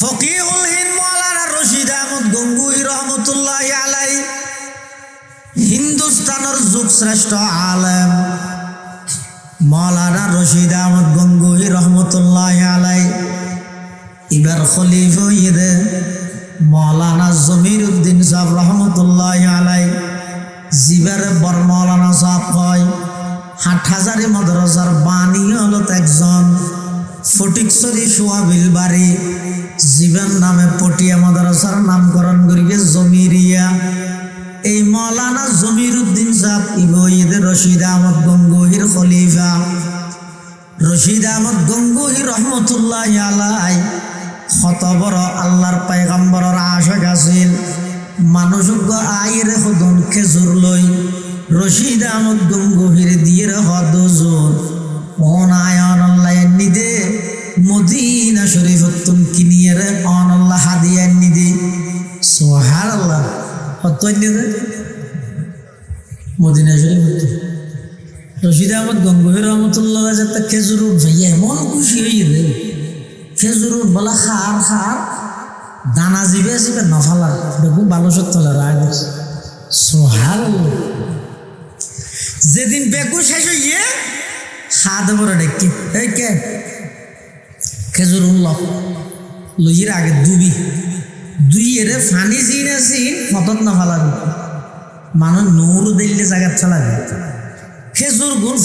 ফকিহুল হিন্দ মাওলানা রশিদ আহমদ গঙ্গুহি রহমতুল্লাহি আলাই হিন্দুস্তানের যুগ শ্রেষ্ঠ আলেম মাওলানা রশিদ আহমদ গঙ্গুহি রহমতুল্লাহি আলাই এবার খলিফা হইয়ে মাওলানা জমির উদ্দিন সাহেব রহমতুল্লাহি আলাই জিবার বর মাওলানা সাহেব কয় হাটহাজারি মাদ্রাসার বাণী হলো একজন ফটিকছড়ি সোয়াবিল বাড়ি জীবন নামে পটিয়া মাদ্রাসার নামকরণ করিবে জমিরিয়া। এই মাওলানা জমির উদ্দিন সাহেব ইবইদ রশিদ আহমদ গঙ্গুহির খলিফা। রশিদ আহমদ গঙ্গুহি রহমতুল্লাহি আলাই কত বড় আল্লাহর পয়গম্বরের আশিক আছিল। মানুষজ্ঞ আইরে হদন খেজুর লই রশিদ আহমদ গঙ্গুহির দিয়ে হদজোর অনায়ন আল্লাহ নিদে মদিনা শরীফ তুম কিনিয়ে রে অন আল্লাহ হাদিয়া নিদে সুবহানাল্লাহ কত নিদে মদিনা শরীফ রশিদ আহমদ গঙ্গুহি রহমতুল্লাহ যাতে খেজুর ভাইয়া এমন খুশি হয়ে রে খেজুর বলা খার খার দানা জিবে আসবে নফালার দেখুন ভালো সত্যলা রাগ সুবহানাল্লাহ। যেদিন বেকু শেষ হইয়ে খাদে বড় ডেকে এই কে খেজুর লইয়ের আগে দুই এর ফানি জিন আসিন ফতত না ফালাবি মানুষ নৌরু দিল্লি জায়গার চালাবি খেজুর গুণ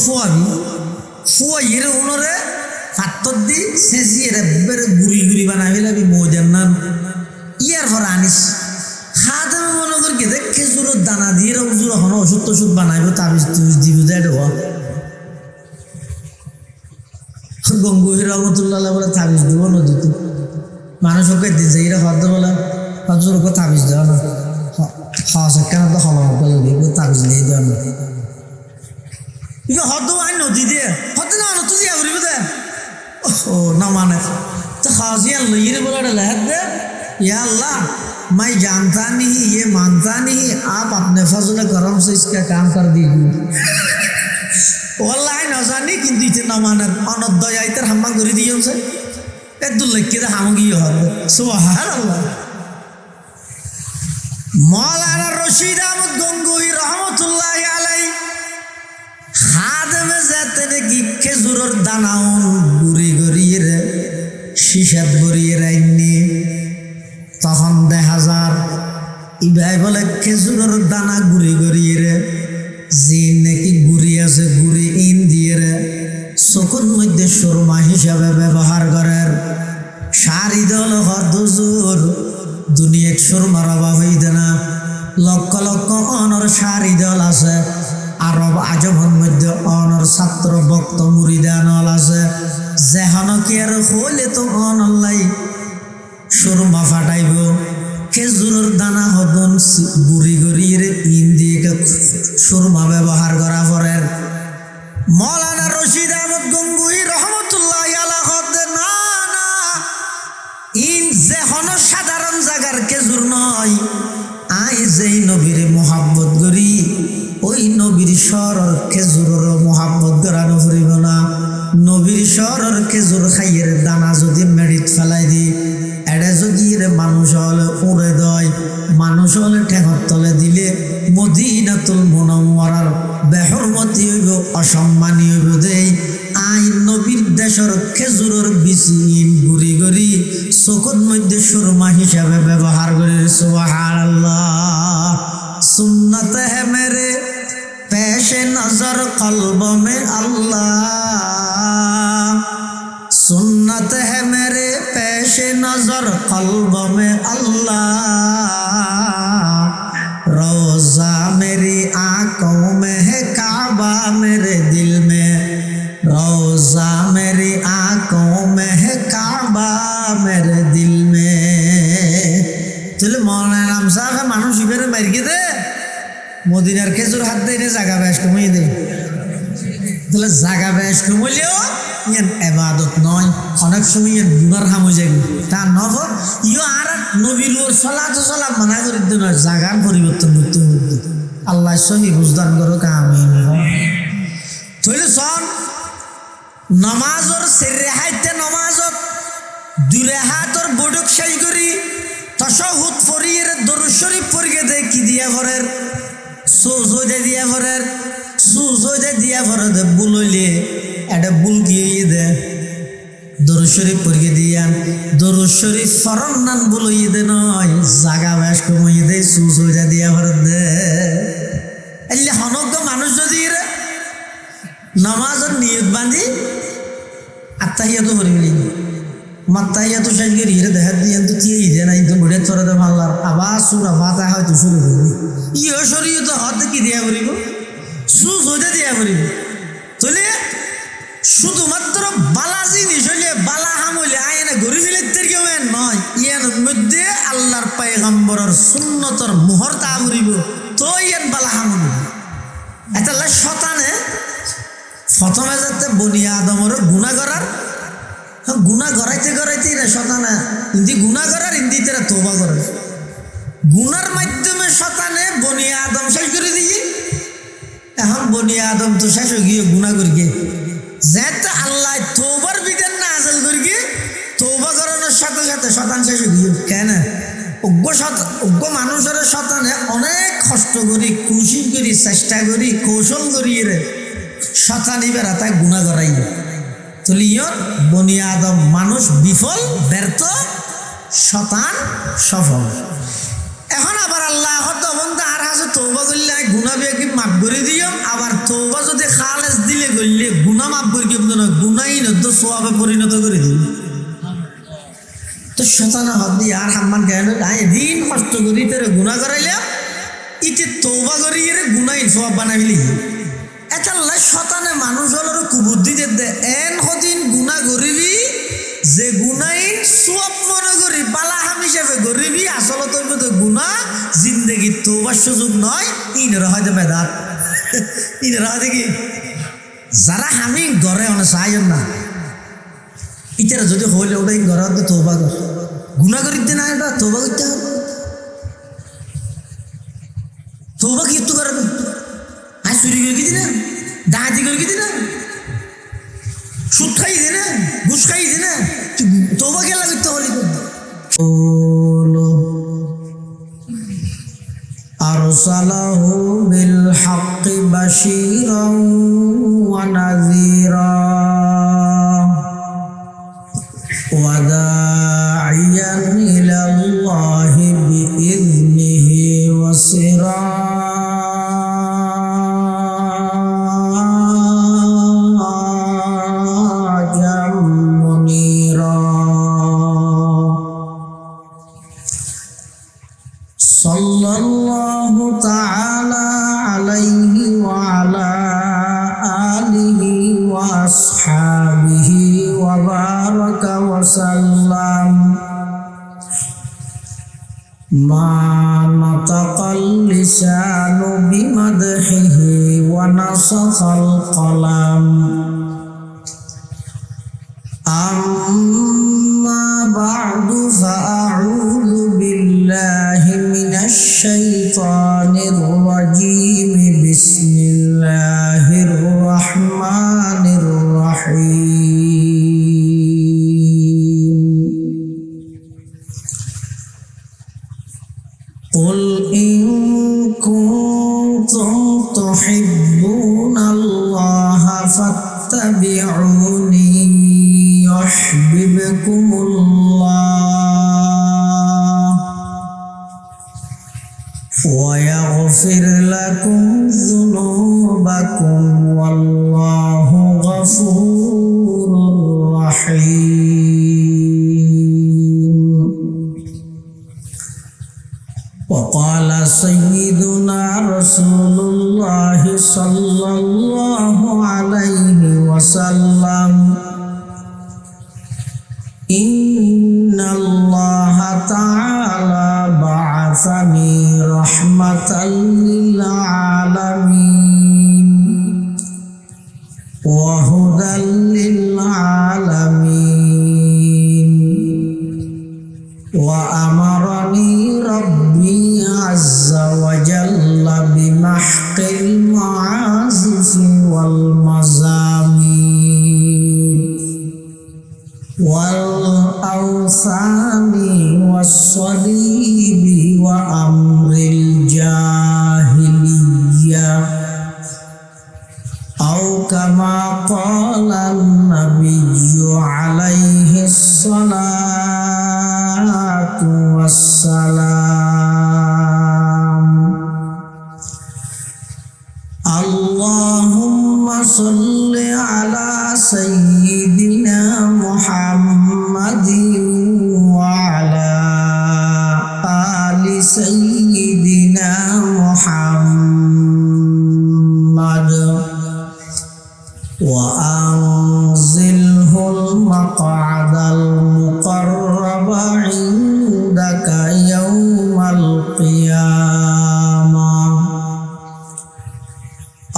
ফুয়াইয়ের উনরে ফাত্তর দি সেঁচিয়ে বেড়ে গুড়ি গুড়ি বানাই ফেলাবি মৌজার নাম ইয়ার পর আনিস খাদে মনে করি কে দেখ খেজুরের দানা দিয়ে উজুর হন ওষুধ টষুধ বানাইব তাবিজ তুবিজ দিব দেয় গঙ্গুহি রহমতুল্লাহ বলে তাবিজ দিব নদীতে মানুষকে দিয়েছে এরা হদ্দ বলে হজুরকে তাবিজ দেওয়া না খাওয়া কেন তো হল তাবিজ দিয়ে দেওয়া না হদ্দ আই নদী দিয়ে হদ্দ না তুই দিয়া করিব দে ও না মানে তো খাওয়া জিয়া লইরে বলে लहर दे या अल्लाह मैं जानता नहीं ये मानता नहीं आप अपने फजल करम से इसका काम कर दीजिए ওল্লাই নজানি কিন্তু ইতে নমানের অনদ্দয় আইতার হাম্মা করে দিয়েছে একদম লেখকে হামগি হবে সুবহানাল্লাহ। মাওলানা রশিদ আহমদ গঙ্গুহি রহমতুল্লাহি আলাই খাদেমে যেতে নাকি খেজুরের দানাউন গুড়ি গড়িয়ে রে শিশাত গড়িয়ে রাইনি তখন দেখা যার ইবাই বলে খেজুরের দানা গুড়ি গড়িয়ে রে যে নাকি গুড়ি আছে গুড়ি ইন দিয়ে রে চকুর মধ্যে সুরমা হিসাবে ব্যবহার করেন সারি দল হদুজুর দুনিয়ার সুরমার অভাব হইতে না লক্ষ লক্ষ অনর সারি দল আছে আরব আজমের মধ্যে অনর ছাত্র ভক্ত মুরিদানল আছে যেহন কি আর হইলে তো অনলাই সুরমা ফাটাইব খেজুরের দানা হদন গুড়ি গড়িয়ে ইন দিয়ে সুরমা ব্যবহার করা পরে মাওলানা রশিদ আহমদ গঙ্গুহি রহমতুল্লাহি আলাইহি হদে না না ইন যেহন সাধারণ জায়গার খেজুর নয় আই যেই নবীর মোহাব্বত করি ওই নবীর শহরের খেজুরের মোহাব্বত করানো ফুরিব না। নবীর শহরের খেজুর খাইয়ের দানা যদি মেডিত ফেলাই দি এটা যদি মানুষ হলে উড়ে দেয় মানুষ হলে ঠেঙর তলে দিলে মদিনাতুল মুনাওয়ারার বেহরমতি হইব অসম্মানী হইব দেই আইন নবীর দেশের খেজুরের বিচি গুড়ি গড়ি চকুর মধ্যে সুরমা হিসাবে ব্যবহার করে সুবহানাল্লাহ। সুন্নত হে মেরে পেশে নজর কলব মে আল্লাহ सुन्नत है मेरे पेश नजर कल्ब में अल्लाह रोजा मेरी आंखों में है काबा मेरे दिल में रोजा मेरी आंखों में है काबा मेरे दिल में चलो मौलाना नाम साहब मानुष इबेरे मार के दे মদিনার খেজুর হাত দিয়ে জায়গা বেশ কমিয়ে দে তাহলে জায়গা বেশ কমলেও ইয়ান এবাদত নয় অনেক সময় ইয়ান গুনার হাম হয়ে যাবে তা নহ ইও আর নবীর সালাত সালাম মানা করে দিতে নয় জায়গার পরিবর্তন করতে হবে আল্লাহ সহি বুঝদান করো আমিন। তাহলে সন নামাজের সেরে হাইতে নামাজত দুরে হাতর বডক শেষ করি তাশাহুদ পড়িয়ে দরুদ শরীফ পড়িয়ে দে কি দিয়া ভরের সুজুদে দিয়া ভরের সুজুদে দিয়া ভরে দে বুলইলে এটা বুল গিয়ে দে দরুদ শরীফ পড়িয়ে দিয়ান দরুদ শরীফ ফরন নান বুলইয়ে দে নয় জাগা বেশ কমিয়ে দে সুজুদে দিয়া ভরে দে এলে হনজ্ঞ মানুষ যদি নামাজের নিয়ত বাঁধি আত্মাহিয়াতো করিবি মাত্তাহিয়াতো শেষ করি হিরে দেখা দিয়ে তো দিয়ে দে না কিন্তু বুড়ে চড়ে দে মাল্লার আবার সুরা ফাতা হয়তো শুরু করবি ইও শরীয় তো হাতে কি দিয়া করিব সুজ হইতে দিয়া করিব চলে শুধুমাত্র বালা জিনিস হইলে বালা হাম হইলে আয়না ঘুরি ফেলে কেউ নয় ইয়ার মধ্যে আল্লাহর পয়গম্বরের সুন্নতর মোহর তা করিব তো ইয়ান বালা হাম এটা শতানে প্রথমে যাতে বনিয়া আদমর গুণা করার গুণা গড়াইতে গড়াইতে রে শতানে ইন্দি গুণা করার ইন্দিতে তওবা করার গুনার মাধ্যমে শতানে বনিয়া আদম শেষ করে দিয়ে এখন বনিয়া আদম তো শেষ হয়ে গিয়ে গুণা করি গিয়ে যেতে আল্লাহ তওবার বিধান না হাসিল করি গিয়ে তওবা করানোর সাথে সাথে শতান শেষ হয়ে গিয়ে কেন অজ্ঞ মানুষের শতানে অনেক কষ্ট করি কোশিশ করি চেষ্টা করি কৌশল করি রে শতানি বেড়া তাই গুণা করাই তুলিয়ত বনিয়া আদম মানুষ বিফল ব্যর্থ শতান সফল এখন আবার আল্লাহ বন্ধু আর হাসে তৌবা করলে গুণা বিয়ে কি মাফ করে দিও আবার তৌবা যদি খালেস দিলে করলে গুণা মাফ করে কি না গুণাই নদ্য সোয়াবে পরিণত করে দিল তো শতানা হদ দিয়ে আর হাম্মান কেন এদিন কষ্ট করি তোর গুণা করাইলে ইতে তৌবা করি গুণাই সোয়াব বানাইলি এটা শতানে মানুষ হল কুবুদ্ধি দে এন সদিন গুণা করিবি যে গুণাই সোয়াব মনে করি বালাহাম হিসেবে করিবি আসলে তো গুণা জিন্দগি তৌবার সুযোগ নয় ইনরা হয়তো বেদাত ইনরা হয়তো কি যারা আমি ঘরে অনেক সাহায্য না ইটারা যদি হইলে ওটাই ঘরে হতে তৌবা কর গুণা করিতে না এটা তৌবা করতে হবে তৌবা কি একটু করবে আজ চুরি করে কি দিনা ডাহাতি করে কি দিনা সুদ খাই দে না ঘুষ খাই দে না তৌবা খেলা করতে হলে আরসালাহু বিল হাক্কি বাশীরান ওয়া নাযীরা ওয়া দাঈয়ান ইলাল্লাহি বিইذনিহি ওয়া সিরাজাম মুনীরা সাল্লাল্লাহু তাআলা আলাইহি ওয়া আলা আলিহি ওয়া আসহাবিহি ওয়া বারাকা ওয়া সাল্লাম মা নাতাকাল লিসানু বিমাদহিহি ওয়া নাসাখাল কলাম আম্মা বা'দু ফাআউযু বিল্লাহি মিনাশ শাইতানির রাজীম বিসমিল্লাহির রাহমানির রাহিম قل إن كنتم تحبون الله فاتبعوني يحببكم الله ويغفر لكم ذنوبكم والله غفور رحيم وقال سيدنا رسول الله صلى الله عليه وسلم إن الله تعالى بعثني رحمة للعالمين وهدى للعالمين وأمرني ربي عز وجل بمحق المعازف والمزامير والأوزار الصليب وأمر الجاهلية أو كما قال النبي عليه الصلاة والسلام اللهم صل على سيدنا محمد وعلى آل سيدنا محمد وأنزله المقعد المقرب عندك يوم القيامة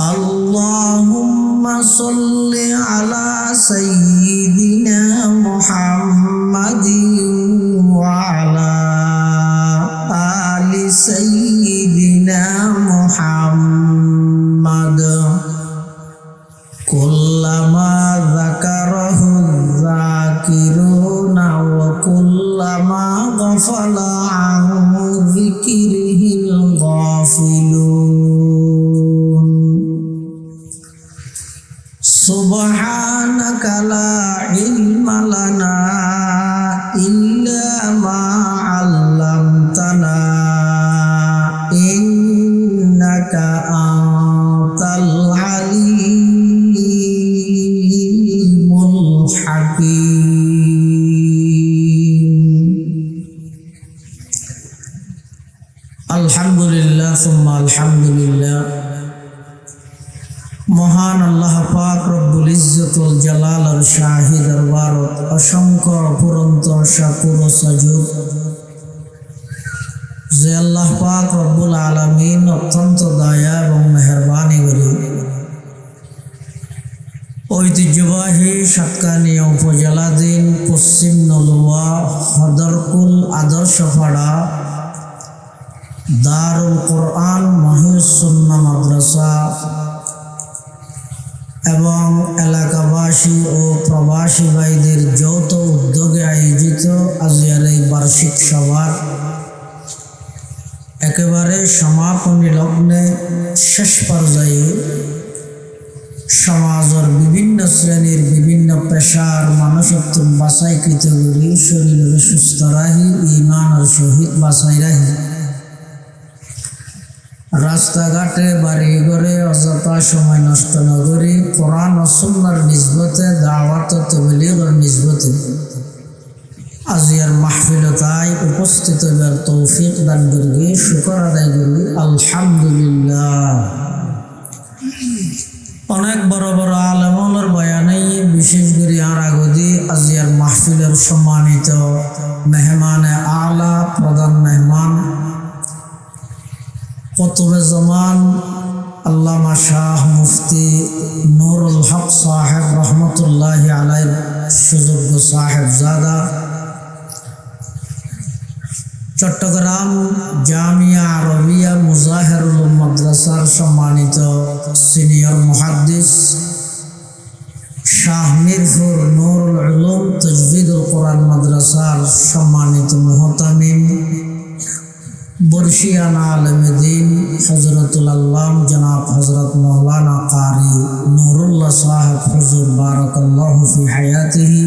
اللهم صل على سيدنا محمد وعلى آل سيدنا محمد كلما ذكره الذاكرون وكلما غفل عن ذكره الغافلون سبحانك لا علم لنا إلا ما علمتنا إنك أنت العليم الحكيم الحمد لله ثم الحمد لله মহান আল্লাহ পাক রব্বুল ইজ্জত ওয়াল জালালের শাহী দরবারত অসংখ্য অপুরন্ত শাকুর ও সাজুদ যে আল্লাহ পাক রব্বুল আলামিন অত্যন্ত দয়া এবং মেহেরবানি করে ঐতিহ্যবাহী সাতকানিয়া উপজেলাধীন পশ্চিম নলুয়া হদরকুল আদর্শপাড়া দারুল কোরআন মহিউস সুন্নাহ মাদ্রাসা এবং এলাকাবাসী ও প্রবাসী ভাইদের যৌথ উদ্যোগে আয়োজিত আজকের এই বার্ষিক সভার একেবারে সমাপনী লগ্নে শেষ পর্যায়ে সমাজের বিভিন্ন শ্রেণীর বিভিন্ন পেশার মানুষত্ব বাছাইকৃত করি শরীর সুস্থ রাহি ঈমানের সহিত বাছাই রাহি রাস্তাঘাটে বাড়ি ঘরে অযথা সময় নষ্ট না করি কোরআন ও সুন্নাহর নিসবতে দাওয়াত ও তাবলীগের নিসবতে আজিয়ার মাহফিলতায় উপস্থিত হবার তৌফিক দান করি শুকর আদায় করি আলহামদুলিল্লাহ। অনেক বড় বড় আলেমুলের বয়ানে বিশেষ করে আর আগদি আজিয়ার মাহফিলের সম্মানিত মেহমানে আলা প্রধান মেহমান কুতুবে জামান আল্লামা শাহ মুফতি নুরুল হক সাহেব রহমতুল্লাহি আলাইহির সুযোগ্য সাহেবজাদা চট্টগ্রাম জামিয়া আরবিয়া মুজাহিরুল মাদ্রাসার সম্মানিত সিনিয়র মুহাদ্দিস শাহ মিরপুর নুরুল উলুম তাজবিদুল কোরআন মাদ্রাসার সম্মানিত মুহতামিম বর্ষিয়ানা আলমদ্দিন হজরতুল আল্লাম জনাব হজরত মৌলানা কারি নুরুল্লাহ সাহেব হুজুর বারাকাল্লাহু ফি হায়াতিহি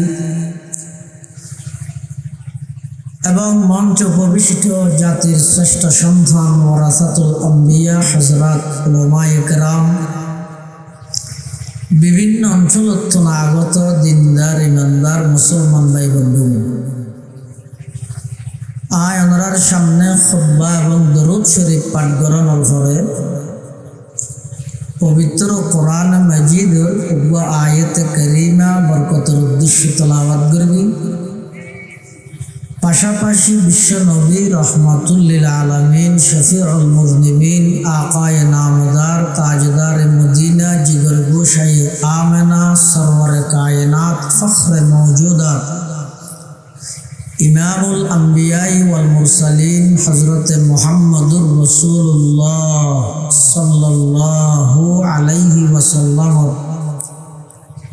এবং মঞ্চ প্রবিষ্ট জাতির শ্রেষ্ঠ সন্তান ওয়ারাসাতুল আম্বিয়া হযরত উলামায়ে কেরাম বিভিন্ন অঞ্চলত আগত দিনদার ইমানদার মুসলমান ভাই বন্ধু আয় ওনার সামনে খুতবা এবং দরুদ শরীফ পাঠ করানোর পরে পবিত্র কোরআন মাজিদের আয়াতে কারিমা বরকতের উদ্দেশ্য তেলাওয়াত করবি পাশাপাশি বিশ্ব নবী রহমাতুল লিল আলামিন শফিউল মুজনিবিন আকায়ে নামদার তাজদার মদিনা জিগর গোশায়ে আমেনা সরওয়ারে কায়নাত ফখরে মওজুদাত ইমামুল আম্বিয়া ওয়াল মুরসালিন হযরত মুহাম্মদুর রাসূলুল্লাহ সাল্লাল্লাহু আলাইহি ওয়াসাল্লাম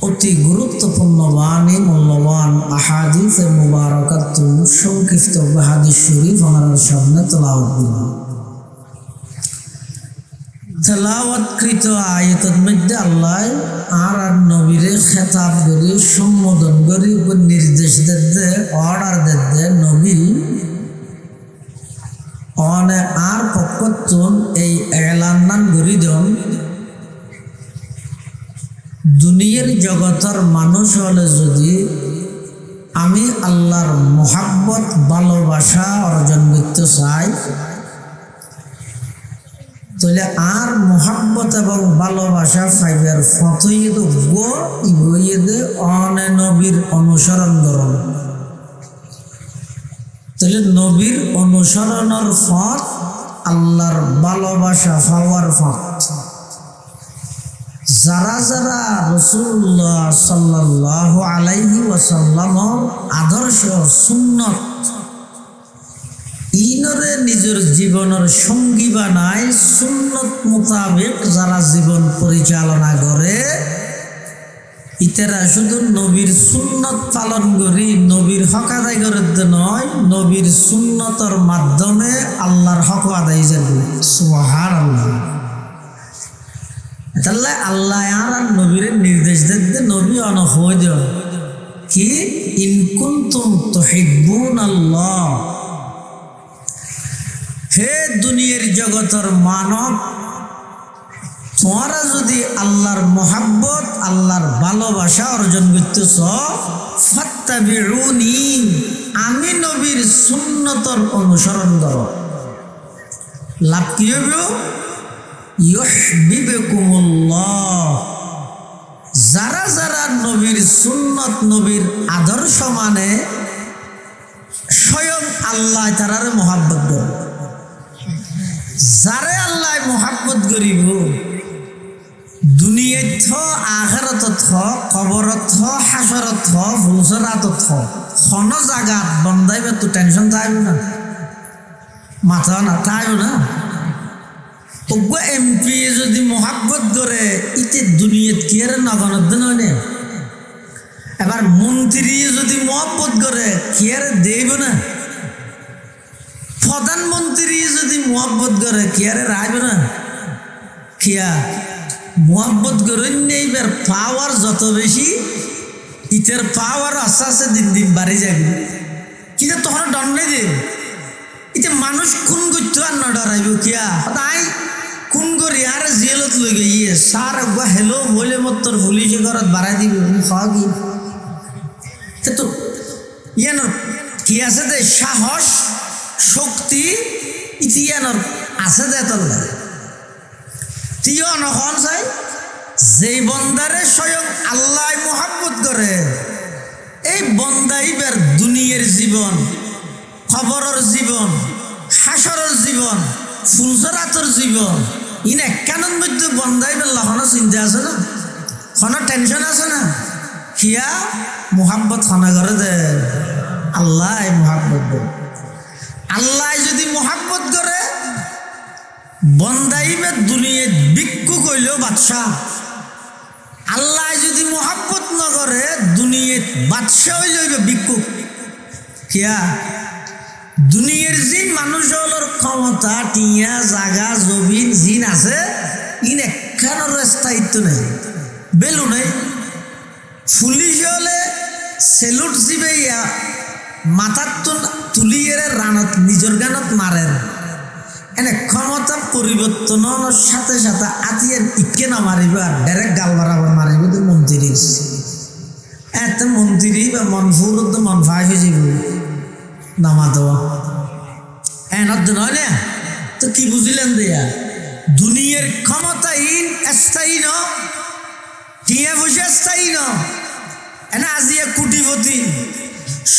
অতি গুরুত্বপূর্ণ বাণী মূল্যবান আহাদিস মুবারাকাতুন সংক্ষিপ্ত হাদিস শরীফ আমার সামনে তেলাওয়াত করব। তেলাওয়াতকৃত আয়াতের মধ্যে আল্লাহ আর নবীরে খেতাব করে সম্বোধন করে নির্দেশ দিতে অর্ডার দিতে নবী অনে আর পক্ষতুন এই এলান নান করি দেন দুনিয়ার জগতের মানুষ হলে যদি আমি আল্লাহর মোহাব্বত ভালোবাসা অর্জন করতে চাই তাহলে আর মোহাব্বত এবং ভালোবাসা ফাইবার ফতইদ গো ইবইদে অনে নবীর অনুসরণ করুন। তাহলে নবীর অনুসরণের পথ আল্লাহর ভালোবাসা পাওয়ার পথ। যারা যারা রাসূলুল্লাহ সাল্লাল্লাহু আলাইহি ওয়াসাল্লামের আদর্শ সুন্নত ইনরে নিজের জীবনের সঙ্গী বানায় সুন্নত মোতাবেক যারা জীবন পরিচালনা করে ইতারা শুধু নবীর সুন্নত পালন করি নবীর হক আদায় করতে নয় নবীর সুন্নতর মাধ্যমে আল্লাহর হক আদায় যাবে। সুবহানাল্লাহ। তাহলে আল্লাহ আর নবীর নির্দেশ দিতে নবী অন হয়ে যাও কি ইন কুনতুম তুহিব্বুনাল্লাহ, হে দুনিয়ার জগতের মানব তোমরা যদি আল্লাহর মোহাব্বত আল্লাহর ভালোবাসা অর্জন করতেছ ফাত্তাবিউনি, আমি নবীর সুন্নতর অনুসরণ করো। লাভ কি হবে? ইউহিব্বুকুমুল্লাহ। যারা যারা নবীর সুন্নত নবীর আদর্শ মানে স্বয়ং আল্লাহ তারারে মোহাব্বত করে। যারে আল্লাহ মোহাব্বত করিব দুনিয়াত থ আখিরাত থ কবরত থ হাসরত থ ফুলসরাত থ কোন জায়গাত বন্দাইবে তো টেনশন চাইব না, মাথা না চাইব না। ওগো এমপি যদি মোহাব্বত করে ইতে দুনিয়াত কি আর নগনত দিন হয়। এবার মন্ত্রী যদি মোহাব্বত করে কি আর দেব না। প্রধানমন্ত্রী যদি মোহাব্বত করে কি আর রাইব না। কিয়া মোহাব্বত করে নেইবার পাওয়ার যত বেশি ইটার পাওয়ার আস্তে আস্তে দিন দিন বাড়ি যাবে। কিন্তু তখন ডর নেই যে এটা মানুষ কোন করতো আর না ডরাইব কিয়া তাই কোন করি আর জেলত লই গিয়ে সার হেলো বলে মতর পুলিশে ঘরত বাড়াই দিবে খাওয়া কি তো ইয়ান কি আছে যে সাহস শক্তি ইতিয়ানোর আছে দে তোর তিও নখন চাই যেই বন্দারে স্বয়ং আল্লাহ মোহাব্বত করে এই বন্দাইবার দুনিয়ার জীবন খবরের জীবন হাসরের জীবন ফুলসরাতর জীবন ইন একখানের মধ্যে বন্দাইবার লখনো চিন্তা আছে না, কোনো টেনশন আছে না। কিয়া মোহাব্বত খানা করে দে আল্লাহ মোহাব্বত করে। আল্লাহ যদি মোহাব্বত করে বন্দাইবে দুনিয়াত ভিক্ষুক হইলেও বাদশাহ। আল্লাহ যদি মোহাব্বত না করে দুনিয়াত বাদশাহ হইলেও ভিক্ষুক। কিয়া দুনিয়ার জিন মানুষ হলোর ক্ষমতা টিয়া জাগা জবিন জিন আছে ইন একখানোর স্থায়িত্ব নেই, বেলু নেই। পুলিশ হলে সেলুট জিবেইয়া মাথার তুলিয়ে রানত নিজের গানত মারেন। এনে ক্ষমতা পরিবর্তনের সাথে সাথে আতিয়ার ইকে না মারিব আর ডাইরেক্ট গাল বাড়াবার মারিব তো মন্ত্রী। এত মন্ত্রী বা মনফুর তো মন ফাঁস হয়ে যাব নামা দেওয়া এনত নয় না। তো কি বুঝিলেন দেয়া দুনিয়ার ক্ষমতাহীন স্থায়ী ন টিয়া বসে স্থায়ী ন। এনে আজিয়া কোটিপতি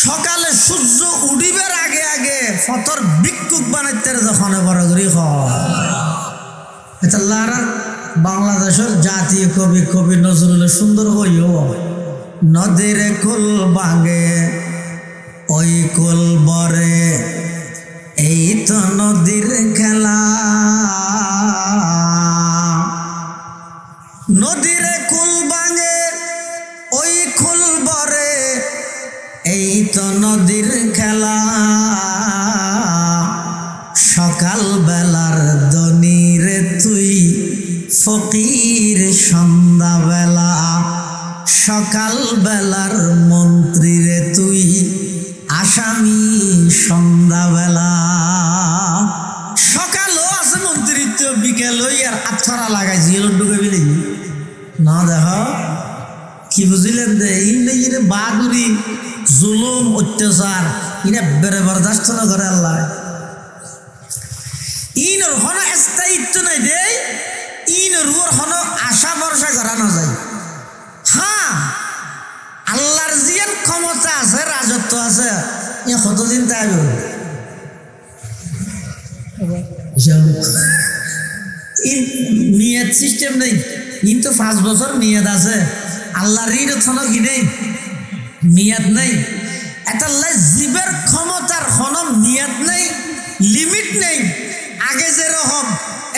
সকালে সূর্য উঠিবার আগে আগে ফতর ভিক্ষুক বানাইতে যখন বড় করি এটা লারা বাংলাদেশের জাতীয় কবি কবি নজরুল সুন্দর হইও নদীর কুল ভাঙে ওই কুল বরে এই তো নদীর খেলা, নদীর কুল ভাঙে ওই কুল বরে সকাল বেলার ধনী রে তুই ফকির সন্ধ্যা বেলা, সকাল বেলার মন্ত্রী রে তুই আসামি সন্ধ্যা বেলা। সকালও আছে মন্ত্রিত্ব, বিকেল হই আর আচ্ছারা লাগাইছি এলো ঢুকে বিলি না। দেখ কি বুঝিলেন দে ইংরেজিরে বাগুরি জুলুম অত্যাচার ইনা বেড়ে বরদাস্ত না করে আল্লাহ। ইনর হন স্থায়িত্ব নাই দে, ইনর হন আশা ভরসা করা না যায়। হ্যাঁ, আল্লাহর জিয়ান ক্ষমতা আছে, রাজত্ব আছে, এ কতদিন তাই নিয়ত সিস্টেম নেই। কিন্তু 5 বছর নিয়ত আছে, আল্লাহর ঋণ কি নেই, নিয়ত নেই। এটা জীবের ক্ষমতার হনম নিয়ত নেই, লিমিট নেই। আগে যেরকম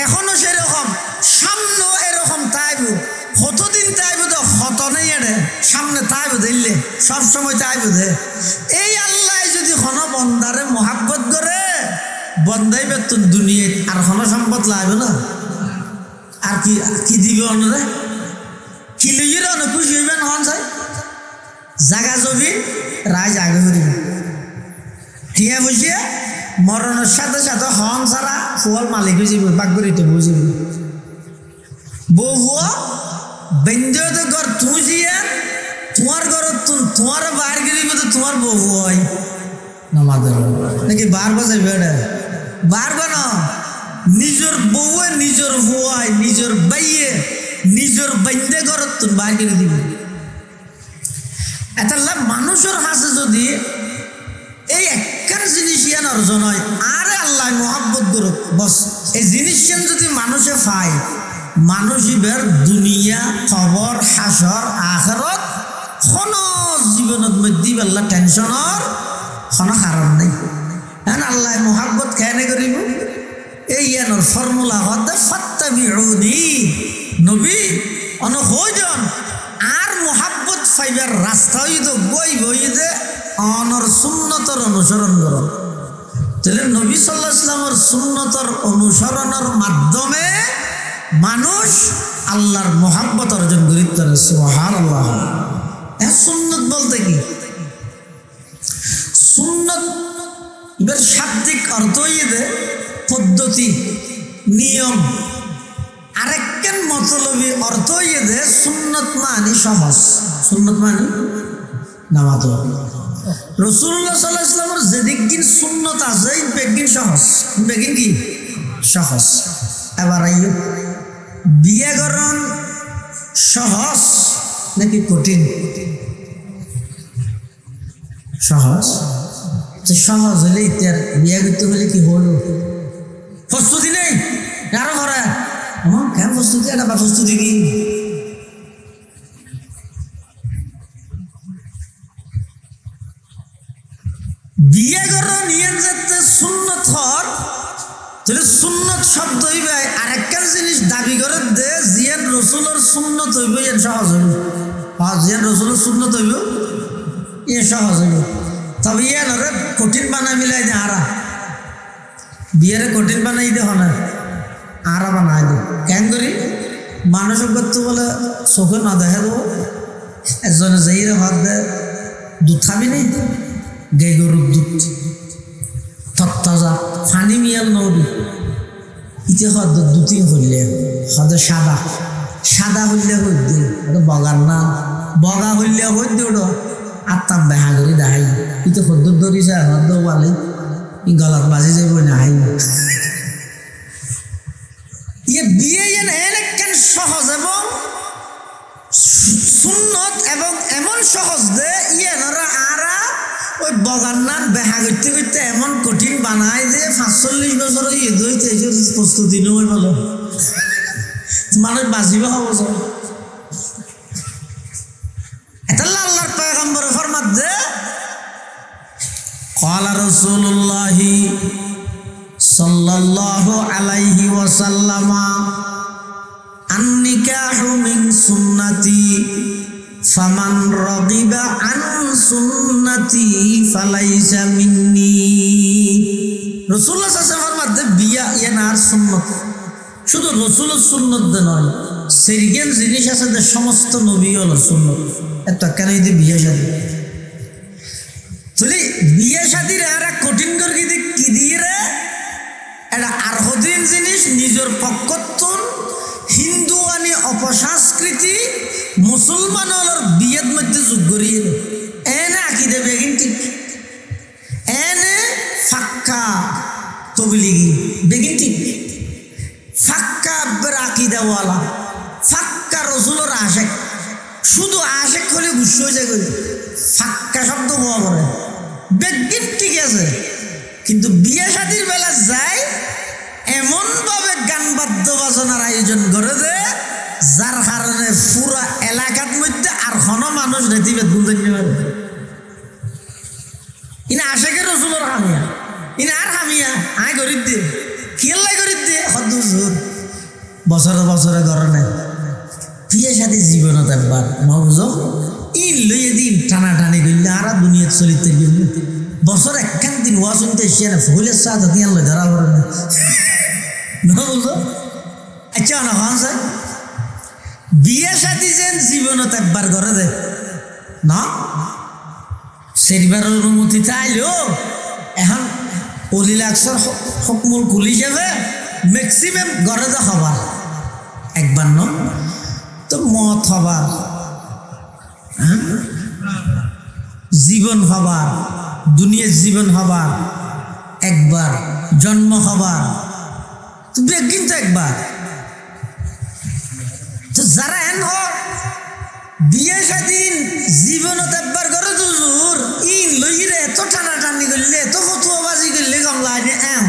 এখনো সেরকম, সামনেও এরকম তাইব। কতদিন তাইব তো হত নেই, এড়ে সামনে তাইব দিলে সবসময় তাইব দে। এই আল্লাহ যদি হন বন্দারে মহাব্বত করে বন্দাইবে তো দুনিয়ায় আর হন সম্পদ লাগবে না। আর কি দিবে অনরে, কি লইয়ে অনেক খুশি হইবেন হন চাই জাগা জমি রায় আগে করিব। ঠিক বুঝিয়ে মরণের সাথে সাথে হন ছাড়া ফুয়াল মালিক হয়ে যাবে, বাক করিতে বুঝিব। বউ বেঞ্জতে ঘর তুজিয়ে তোমার ঘর তোমার বার গিরিব তো তোমার বউ হয় নামাদের নাকি বার বাজাই বেড়ে বার বানো। নিজের বউয়ে নিজের হুয়ায়, নিজের বাইয়ে নিজের বাইন্দে ঘর তোর বার গিরে দিব। এটা মানুষের হাসে যদি এই একখান জিনিস ইয়ান অর্জন হয়, আরে আল্লাহ মহাব্বত করুক বস। এই জিনিস যদি মানুষে পায়, মানুষ ইবের দুনিয়া খবর হাসর আখেরত কোন জীবনত মধ্যে আল্লাহ টেনশনের কোনো কারণ নেই। হ্যাঁ, আল্লাহ মহাব্বত কেন করিব? এই ইয়ানোর ফর্মুলা হতে ফাত্তাবিউনি, নবী হইজন আর মহাব্বত ফাইবার রাস্তা হইত বই বই দে অনর সুন্নতর অনুসরণ কর। তাহলে নবী সাল্লাল্লাহু আলাইহি ওয়াসাল্লামের সুন্নতর অনুসরণের মাধ্যমে মানুষ আল্লাহর মহাব্বত অর্জন করিতে পারে। সুবহানাল্লাহ। সুন্নত বলতে কি? সুন্নত এবার শাব্দিক অর্থ হইয়ে পদ্ধতি, নিয়ম। আরেকখান মতলবী অর্থ হইয়ে দে সুন্নত মানে সহজ। সুন্নত মানে নামাজ। রাসূলুল্লাহ সাল্লাল্লাহু আলাইহি ওয়াসাল্লামের যেদিন সুন্নত আছে বেগিন সহজ, বেগিন কি সহজ। এবার আইও বিয়ে করন সহজ নাকি কঠিন? সহজ। সহজ হলে ইত্যার বিয়ে করতে হলে কি হলো? প্রস্তুতি নেই আরো ঘরে আমার কেন প্রস্তুতি? একটা প্রস্তুতি কি? বিয়ে করো নিয়ে যেতে সুন্নত হর, তাহলে সুন্নত শব্দ হইবে। আরেকটা জিনিস দাবি করে দে জিয়ান রসুলের সুন্নত হইব, এর সহজ হইব। জিয়ান রসুলের সুন্নত হইব, এ সহজ হইব। তবে ইয়ে নরে কঠিন বানাই মিলাই দে আরা, বিয়ের কঠিন বানাই দে হনা আরা বানাই দে। কেন করি? মানুষের করতে বলে চোখে না দেখা দেবো। একজনে যাই রে ভাত দে দুধ খাবি নেই, গাই গরুর দুধ তত্তাজা ফানি মিয়াল নৌরি ইতে হদ দুটি হইলে হদ সাদা সাদা হইলে হইতে ওটা বগার না, বগা হইলে হইতে ওটা আত্মাম বেহা করি দেখাই ইতে হদ্দ ধরিছে হদ্দ বালি গলার বাজি যাইব না হাই। ইয়ে বিয়ে কেন সহজ এবং সুন্নত এবং এমন সহজ দে ইয়ে নরা আরা ওই বগান্নার বেহা করতে করতে এমন কঠিন বানায় যে 45 বছর ইয়ে দইতে প্রস্তুতি নয় বলো মানুষ বাঁচিব হব। এটা আল্লাহর পয়গম্বর ফরমাত যে ক্বালা রাসূলুল্লাহি সাল্লাল্লাহু আলাইহি ওয়াসাল্লাম আন-নিকাহু মিন সুন্নতি ফামান রাগিবা আন সুন্নতি ফালাইসা মিন্নি। রাসূলুল্লাহ সাল্লাল্লাহু আলাইহি ওয়াসাল্লাম বাদে বিয়া ইয়ে না আর সুন্নত শুধু রসুলের সুন্নত দে নয় সেরিগেন জিনিস আছে যে সমস্ত নবী হলো সুন্নত এত কেন যদি বিয়ে শাদী তুই বিয়ে শাদীর আর কঠিন করে কি দিয়ে রে এটা আর্হদিন জিনিস নিজের পক্ষত্বন হিন্দু আনি অপসংস্কৃতি মুসলমান হলোর বিয়ের মধ্যে যোগ করিয়ে এনে আঁকি দেবে কিন্তু এনে ফাক্কা তবলিগি বেগিন ঠিক ফাক্কা আকিদাওয়ালা ফাক্কা রসুলের আশেক শুধু আশেক হলে গুস্ব হয়ে যায় ফাক্কা শব্দ হওয়া পড়ে বেগিন ঠিক আছে কিন্তু বিয়ে শাদীর বেলা যায় এমনভাবে গান বাদ্য বাজনার আয়োজন করে যে যার কারণে পুরা এলাকার মধ্যে আর কোনো মানুষ রেতিবেদ বলতে পারে ইনা আশেকের রসুলের হামিয়া ইনা আর হামিয়া আয় গরিব দিয়ে খেলাই গরিব দিয়ে হদ্দুর বছরে বছরে গরনে বিয়ে শাদী জীবনত একবার মবুজ ইন লইয়ে দিন টানাটানি করলে আর দুনিয়া চলিতে গেল বছর একখান দিন ওয়া শুনতে এসে না ফুলের সাথে দিয়ান লই ধরা পড়ে না বুঝো আচ্ছা না হন স্যার বিয়ে শাদী যেন জীবনত একবার করে দে না সেরিবার অনুমতি চাইলেও এখন অলিল আকসর হকমুল কুল হিসেবে ম্যাক্সিমাম ঘরে যা হবার একবার ন তো মত হবার জীবন হবার দুনিয়ার জীবন হবার একবার জন্ম হবার কিন্তু একবার তো যারা এন বিয়ে স্বাধীন জীবনত একবার করে দুজুর ইন লইরে এত টানাটানি করলে এত ফতুয়াবাজি করলে কমলা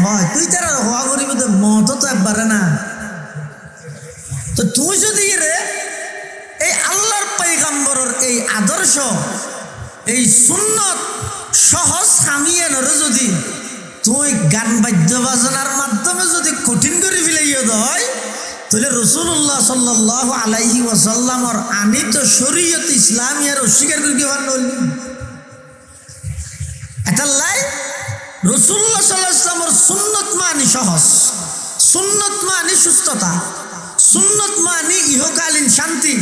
হয় তুই তারা হওয়া করিব তো মত তো একবারে না তো তুই যদি রে এই আল্লাহর পয়গম্বরের এই আদর্শ এই সুন্নত সহজ সামিয়ে নরে যদি তুই গান বাদ্য বাজনার মাধ্যমে যদি কঠিন করে ফেলাইয়া দেয় তাহলে রসুল্লাহ সাল্লাল্লাহু আলাইহি ওয়াসাল্লামর আনিত শরীয়ত ইসলামিয়ার অস্বীকার করে কি ভালো এটা লাই রসুল্লাহ সাল্লাল্লাহু আলাইহি ওয়াসাল্লামর সুন্নত মানি সহজ সুন্নত মানি সুস্থতা সুন্নত মানি ইহকালীন শান্তি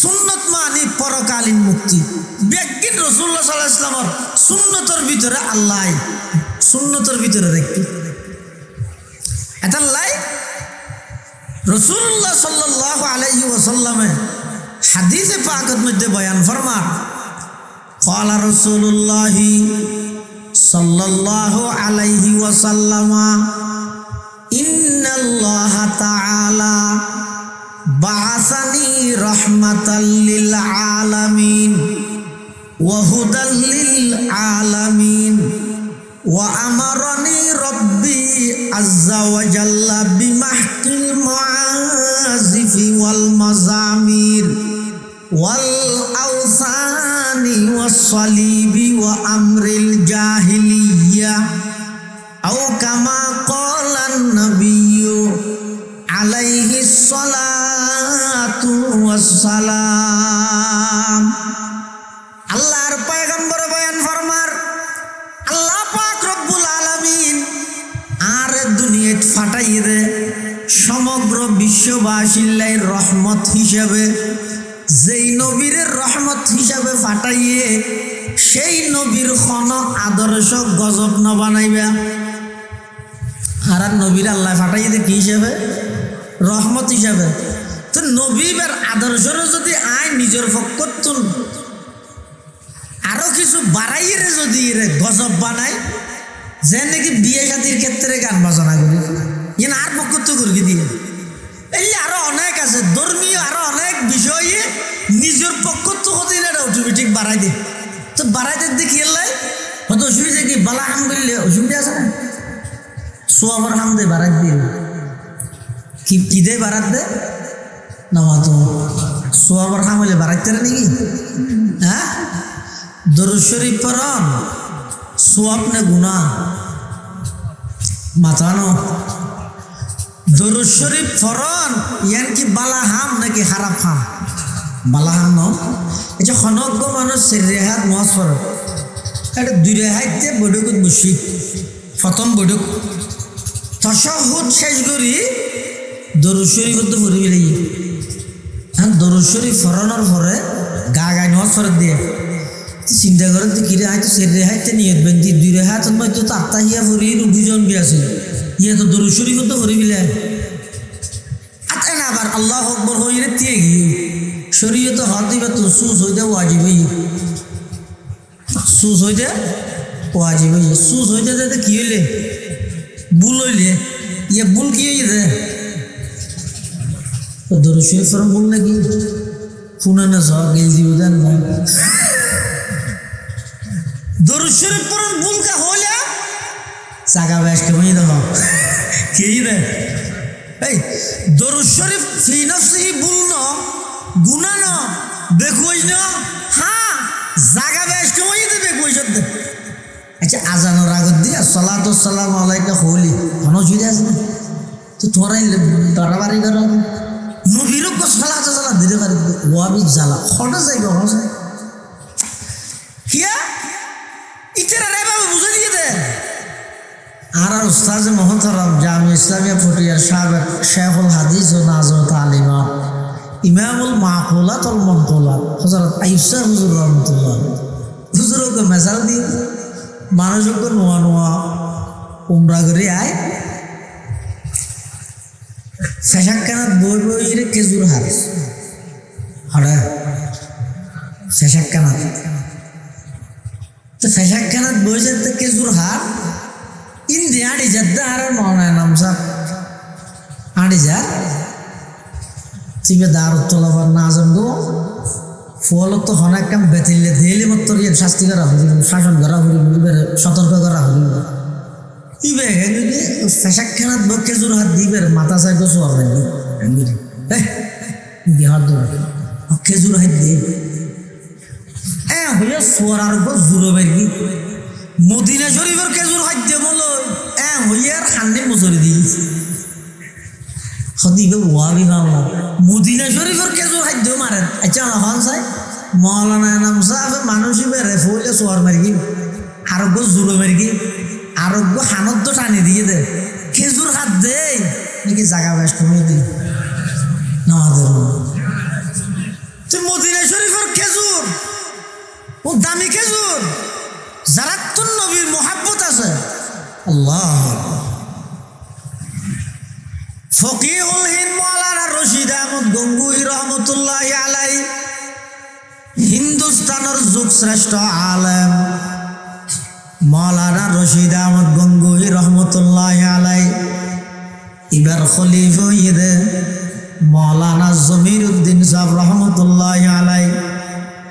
সুন্নত মানি পরকালীন মুক্তি ব্যক্তির রসুল্লাহ সাল্লাল্লাহু আলাইহি ওয়াসাল্লামর সুন্নতর ভিতরে আল্লাহ সুন্নতর ভিতরে দেখি এটা লাই রসুল্লাহ সাল্লাল্লাহু আলাইহি ওয়াসাল্লামে হাদিসে পাকের মধ্যে বয়ান ফরমান ক্বালা রাসূলুল্লাহ সাল্লাল্লাহু আলাইহি ওয়াসাল্লাম ইন্নাল্লাহা তাআলা বাআসানি রাহমাতাল লিল আলামিন ওয়া হুদাল লিল আলামিন ওয়া আমারানি রব্বি আযজা ওয়া জাল্লা বিমাহকিল মুআযিফি ওয়াল মাযামির ওয়াল আওসানি ওয়াস সালিবি ওয়া আমরিল জাহিলিয়্যা আও কামা ক্বালান নাবিয়্যু আলাইহিস সালাতু ওয়াস সালাম আল্লাহর পয়গম্বর বয়ান ফরমার আল্লাহ পাক রব্বুল আলামিন আর দুনিয়াত ফাটাইয়ে দে সমগ্র বিশ্ববাসীর রহমত হিসাবে যেই নবীর রহমত হিসাবে ফাটাইয়ে সেই নবীর খন আদর্শ গজব ন বানাইবে আর নবীর আল্লাহ ফাটাইয়ে দে কি হিসাবে রহমত হিসাবে তো নবীর আদর্শর যদি আয় নিজের পক্ষতুন আরো কিছু বাড়াইয়ে যদি গজব বানায় যে নাকি বিয়ে শাদীর ক্ষেত্রে গান বাজনা করি ইন আর পক্ষত্ব করি দিয়ে এই আরো অনেক আছে ধর্মীয় আরো অনেক বিষয়ে নিজের পক্ষত্ব হতে এটা অটোমেটিক বাড়াই দে তো বাড়াই দে দেখি এলাই হয়তো অসুবিধা কি বালা হাম করলে অসুবিধা আছে না সোয়াবার হাম দে বাড়াই দিয়ে কি দে বাড়াত দে না তো সোয়াবার হাম হলে বাড়াইতে নাকি হ্যাঁ দরুদ শরীফ পড়ন সোয়াব না গুনাহ মাথানো দরুদ শরীফ পড়ন ইয়ান কি বালা হাম নাকি খারাপ হাম বালা হাম ন এটা খনজ্ঞ মানুষ রেহাত মহাজ পড়ে এটা দুই রেহাইতে বৈঠকত বসি প্রথম বৈঠক তাশাহুদ শেষ করি দরুদ শরীফ তো পড়ি বলি হ্যাঁ দরুদ শরীফ ফরানোর পরে গা গায় নজ ফরত দিয়ে চিন্তা করেন তো কিরে হয়তো সেরে হাইতে নিয়ত বেন্দি দুই রে হাত তো তাত্তা হিয়া পড়ি দুজন বিয়াছিল ইয়ে তো দরুদ শরীফ তো পড়ি বিলে আচ্ছা না আবার আল্লাহ আকবর হইরে দিয়ে গিয়ে শরীয়তে হাত দিবা তো সুস হইতে ওয়াজিব সুস হইতে ওয়াজিব সুস হইতে যেতে কি হইলে ভুল হইলে ইয়ে ভুল কি হইতে দরুদ শরীফ ফরম ভুল নাকি শুনে না সব গেল দিব দেন না দরুদ শরীফ পড়ন ভুল কা হইলে জাগা বেশ কেমন দেখো কি রে এই দরুদ শরীফ ফি নফসিহি ভুল না গুনাহ না বেকুই না হ্যাঁ জাগা বেশ কেমন বেকুই সত্যি আচ্ছা আজানোর আগত দিয়া সালাতু সালাম আলাইকা হলি কোনো জুড়ে আছে না তো তোরাই বাড়াবাড়ি করো নবীরও সালাত সালাম দিতে পারি ওয়াবি জ্বালা খটা যাইব কিয়া ইতারা রে বাবু বুঝে দিয়ে দে আর উস্তাদ মোহতারাম জামি ইসলামিয়া ফটিয়ার সাবেক শেখুল হাদিস ও নাজর তালিমা ইমামুল মাকুলাত ওয়াল মানকুলাত হযরত আইয়ুব শাহ হুজুর রহমাতুল্লাহ হুজুরকে মেসাল দিয়ে মানুষকে নোয়া নোয়া উমরা করে আয় ফেসাক্কানাত বই বইরে খেজুর হার হরে ফেসাক্কানাত তো ফেসাক্কানাত বই যেতে খেজুর হার ইন্দি আড়ি যাদ্দা আর মনে নামসা আড়ি যা চিবে দারুত্তলাবার না জানবো ফল তো অনেক কাম বেতিলে দিলে মতো শাস্তি করা হইব শাসন করা হইব সতর্ক করা হইব ইবে ফেসাক্কানাত বই খেজুর হাত দিবের মাথা চাই তো সোয়ার বিহার খেজুর হাত দিয়ে হইয়া সোয়ার আর জুড়ো বেরকি মদিনা শরীফের খেজুর হাত দিয়ে বলো হইয়ার হান্ডে মুসরি দিয়েছি সদিকে ওয়াবি ভাবলাম মদিনা শরীফের খেজুর হাত দিয়ে মারেন আচ্ছা হন চাই মৌলানা নাম সাহেব মানুষই বেড়ে ফলে সোয়ার মারকি আরোগ্য জুড়ো মারকি আরোগ্য হানত টানি দিয়ে দে খেজুর হাত দে নাকি জাগা বেশ কমিয়ে দিই না তুই মদিনা শরীফের খেজুর ও দামি খেজুর যারা তোর নবীর মোহাব্বত আছে আল্লাহ ফকিহুল হিন্দ মাওলানা রশিদ আহমদ গঙ্গুহি রহমতুল্লাহি আলাইহি হিন্দুস্তানের যুগ শ্রেষ্ঠ আলেম মাওলানা রশিদ আহমদ গঙ্গুহি রহমতুল্লাহি আলাইহি এবার খলিফা হইয়ে মাওলানা জমিরউদ্দিন সাহেব রহমতুল্লাহি আলাইহি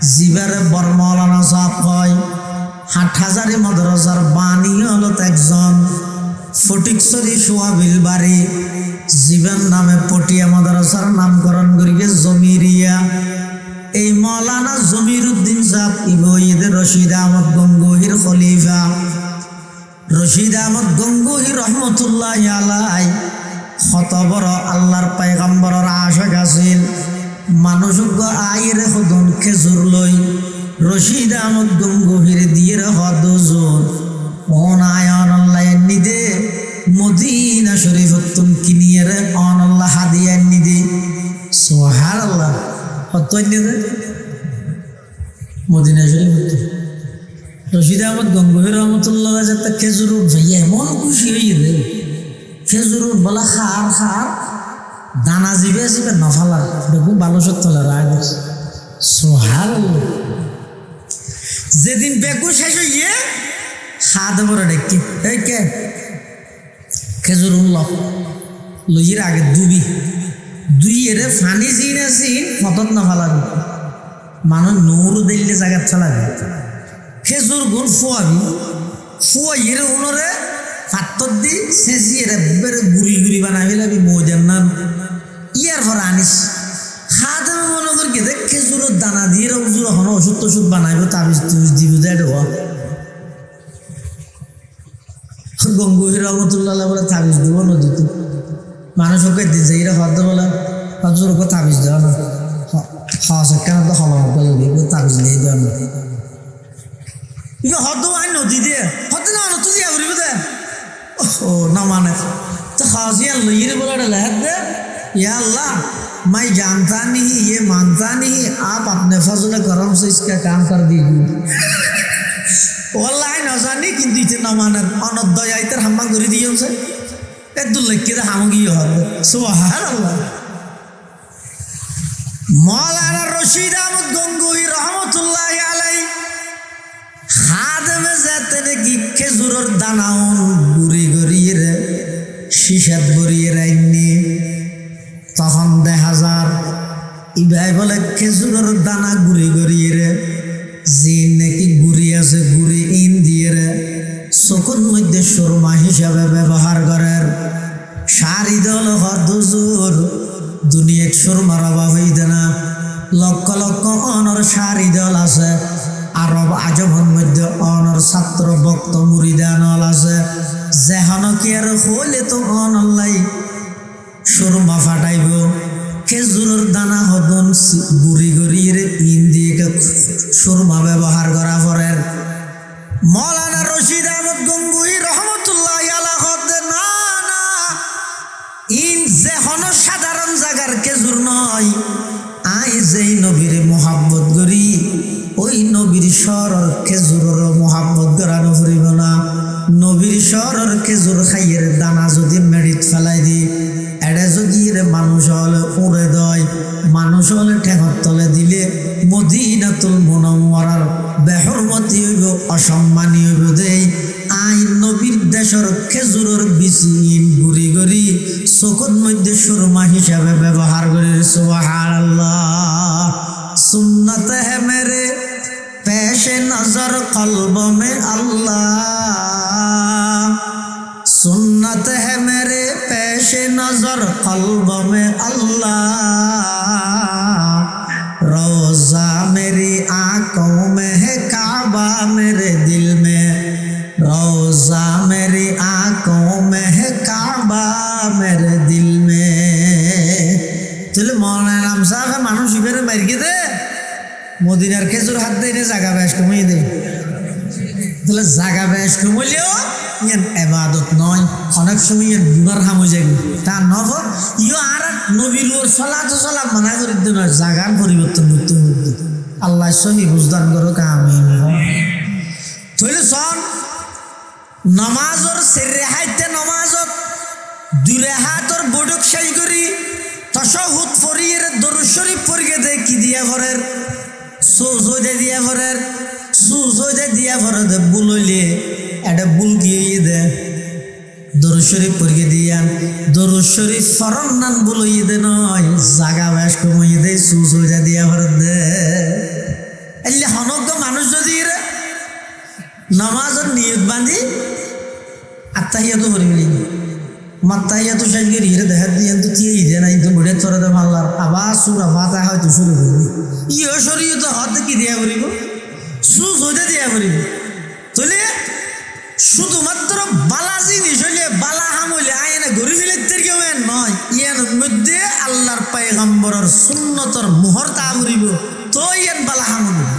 জিবারে বর মাওলানা সাহেব কয় হাটহাজারি মাদ্রাসার বাণী হলো একজন ফটিকছড়ি সোয়াবিল বাড়ি জীবন নামে পটিয়া মাদ্রাসার নামকরণ করিবে জমিরিয়া এই মাওলানা জমিরউদ্দিন সাহেব ইবইদের রশিদ আহমদ গঙ্গুহির খলিফা রশিদ আহমদ গঙ্গুহি রহমতুল্লাহি আলাইহি কত বড় আল্লাহর পয়গম্বরের আশিক আছিল মানুষজ্ঞ আইরে হদন খেজুর লই রশিদ আহমদ গঙ্গুহির দিয়ে হদজোর অনায়ন আল্লাহ নিদে মদিনা শরীফ তুম কিনিয়ে রে অন আল্লাহ হাদিয়া নিদে সুবহানাল্লাহ কত নিদে মদিনা শরীফ রশিদ আহমদ গঙ্গুহি রহমতুল্লাহ যাতে খেজুর ভাইয়া এমন খুশি হয়ে রে খেজুর বলা খার খার দানা জিবে আসবে নফালার দেখুন ভালো সত্যলা রাগ সুবহানাল্লাহ যেদিন বেকু শেষ হইয়ে হাত বড় ডেকে এই কে খেজুর লইয়ের আগে দুই এর ফানি জিন আসিন ফতত না ফালাবি মানুষ নৌরু দিল্লি জায়গা চালাবি খেজুর গুণ ফুয়াইয়ের উনরে ফাত্তর দি শেষিয়ে বেড়ে গুড়ি গুড়ি বানাবি লাগবি মৌজার নাম ইয়ার পর আনিস খাদে মনে করি কে দেখ খেজুরের দানা দিয়ে উজুর হনো ওষুধ টষুধ বানাইব তাবিজ তুবিজ দিব দেয় গঙ্গুহি রহমতুল্লাহ বলে তাবিজ দিব নদীতে মানুষকে দিছে এরা হদ্দ বলে হজুরকে তাবিজ দেওয়া না হাস কেন তো হল তাবিজ দিয়ে দেওয়া না হদ্দ আই নদী দিয়ে হদ্দ না তুই দিয়া ঘুরিব দে ও না মানে खासियत लईर बोला लहद दे या अल्लाह मैं जानता नहीं ये मानता नहीं आप अपने फजल करम से इसका काम कर दीजिए वल्लाह न जानी किंतु इतने न मानर अनद्दया इतर हम्मा करी दियो से दुल्लकिदा हामगी हो सुभान अल्लाह मौलाना रशीद अहमद गंगोही रहमतुल्लाह अलैहि खादमे जाते ने कि खेजुरर दानाउन गुरी गरिয়ে রে শিশাত গরিয়ে রাইনি তখন দেখা যার ইবাই বলে খেজুরের দানা গুরি গরিয়ে রে যে নাকি গুরি আছে গুরি ইন দিয়ে রে চকুর মধ্যে সুরমা হিসাবে ব্যবহার করার শাড়ি দল হদুজুর দুনিয়ার সুরমার অভাব হইতে না লক্ষ লক্ষ অনর শাড়ি দল আছে আরব আজমের মধ্যে অনর ছাত্র ভক্ত মুরিদান আছে যেহন কি আর হইলে তো অনলাই সুরমা ফাটাইব খেজুরের দানা হদন গুড়ি গড়িয়ে ইন দিয়ে সুরমা ব্যবহার করা পরে মৌলানা রশিদ আহমদ গঙ্গুহি রহমতুল্লাহ আলাইহি না না ইন যেহন সাধারণ জায়গার খেজুর নয় আই যেই নবীর মোহাব্বত করি ওই নবীর শহরের খেজুরের মোহাব্বত করানো ফুরিব না নবীর শহরের খেজুর খাইয়ের দানা যদি মেডিত ফেলাই দি এড়ে যদি মানুষ হলে উড়ে দেয় মানুষ হলে ঠেঙর তলে দিলে মদিনাতুল মুনাওয়ারার বেহরমতি হইব অসম্মানী হইব দেই আইন নবীর দেশের খেজুরের বিচিন গুড়ি গড়ি চকুর মধ্যে সুরমা হিসাবে ব্যবহার করে সুবহানাল্লাহ সুন্নত হে মেরে পেশে নজর কলব মে আল্লাহ सुन्नत है मेरे पेश नजर कल्ब में अल्लाह रोजा मेरी आंखों में है काबा मेरे दिल में रोजा मेरी आंखों में है काबा मेरे दिल में चलो मौलाना नाम साहब मानुष इबेरे मार के दे মদিনার খেজুর হাত দিয়ে জায়গা বেশ কমিয়ে দে তাহলে জায়গা বেশ কমলেও ইয়ান এবাদত নয় অনেক সময় ইয়ান গুনার হাম হয়ে যাবে তা নহ ইও আর নবীর ওর সলাত সালাম মানা করে দিতে নয় জায়গার পরিবর্তন করতে হবে আল্লাহ সহি বুঝদান করো আমিন তাহলে সন নামাজর সেরে হাইতে নামাজত দুরে হাতর বডক শেষ করি তাশাহুদ পড়িয়ে দরুদ শরীফ পড়িয়ে দে কি দিয়া ভরের সুজুদে দিয়া ভরের সুজুদে দিয়া ভরে দে বুলইলে এটা বুল দিয়ে দে দরুদ শরীফ পড়িয়ে দিয়া দরুদ শরীফ ফরন নান বুলইয়ে দে নয় জায়গা বেশ কমিয়ে দে সুজুদে দিয়া ভরে দে এলে হনজ্ঞ মানুষ যদি নামাজের নিয়ত বাঁধি আত্মাহিয়াত করিবি মাত্তাহিয়াত শেষ করে হিরে দেখা দিয়ে তো তিয়েই দে না কিন্তু বুড়ে চড়ে দে মাল্লার আবার সুরা ফাতা হয়তো শুরু করবি ইও শরীয়ত হাতে কি দিয়া করিব সুজুদে দিয়া করিব তাহলে শুধুমাত্র বালা জিনিস হইলে বালা হাম হইলে আইনে ঘুরি ফেলে কেউ নয় ইয়ার মধ্যে আল্লাহর পয়গম্বরের সুন্নতর মোহর তা করিব তো ইয়ান বালা হাম হইব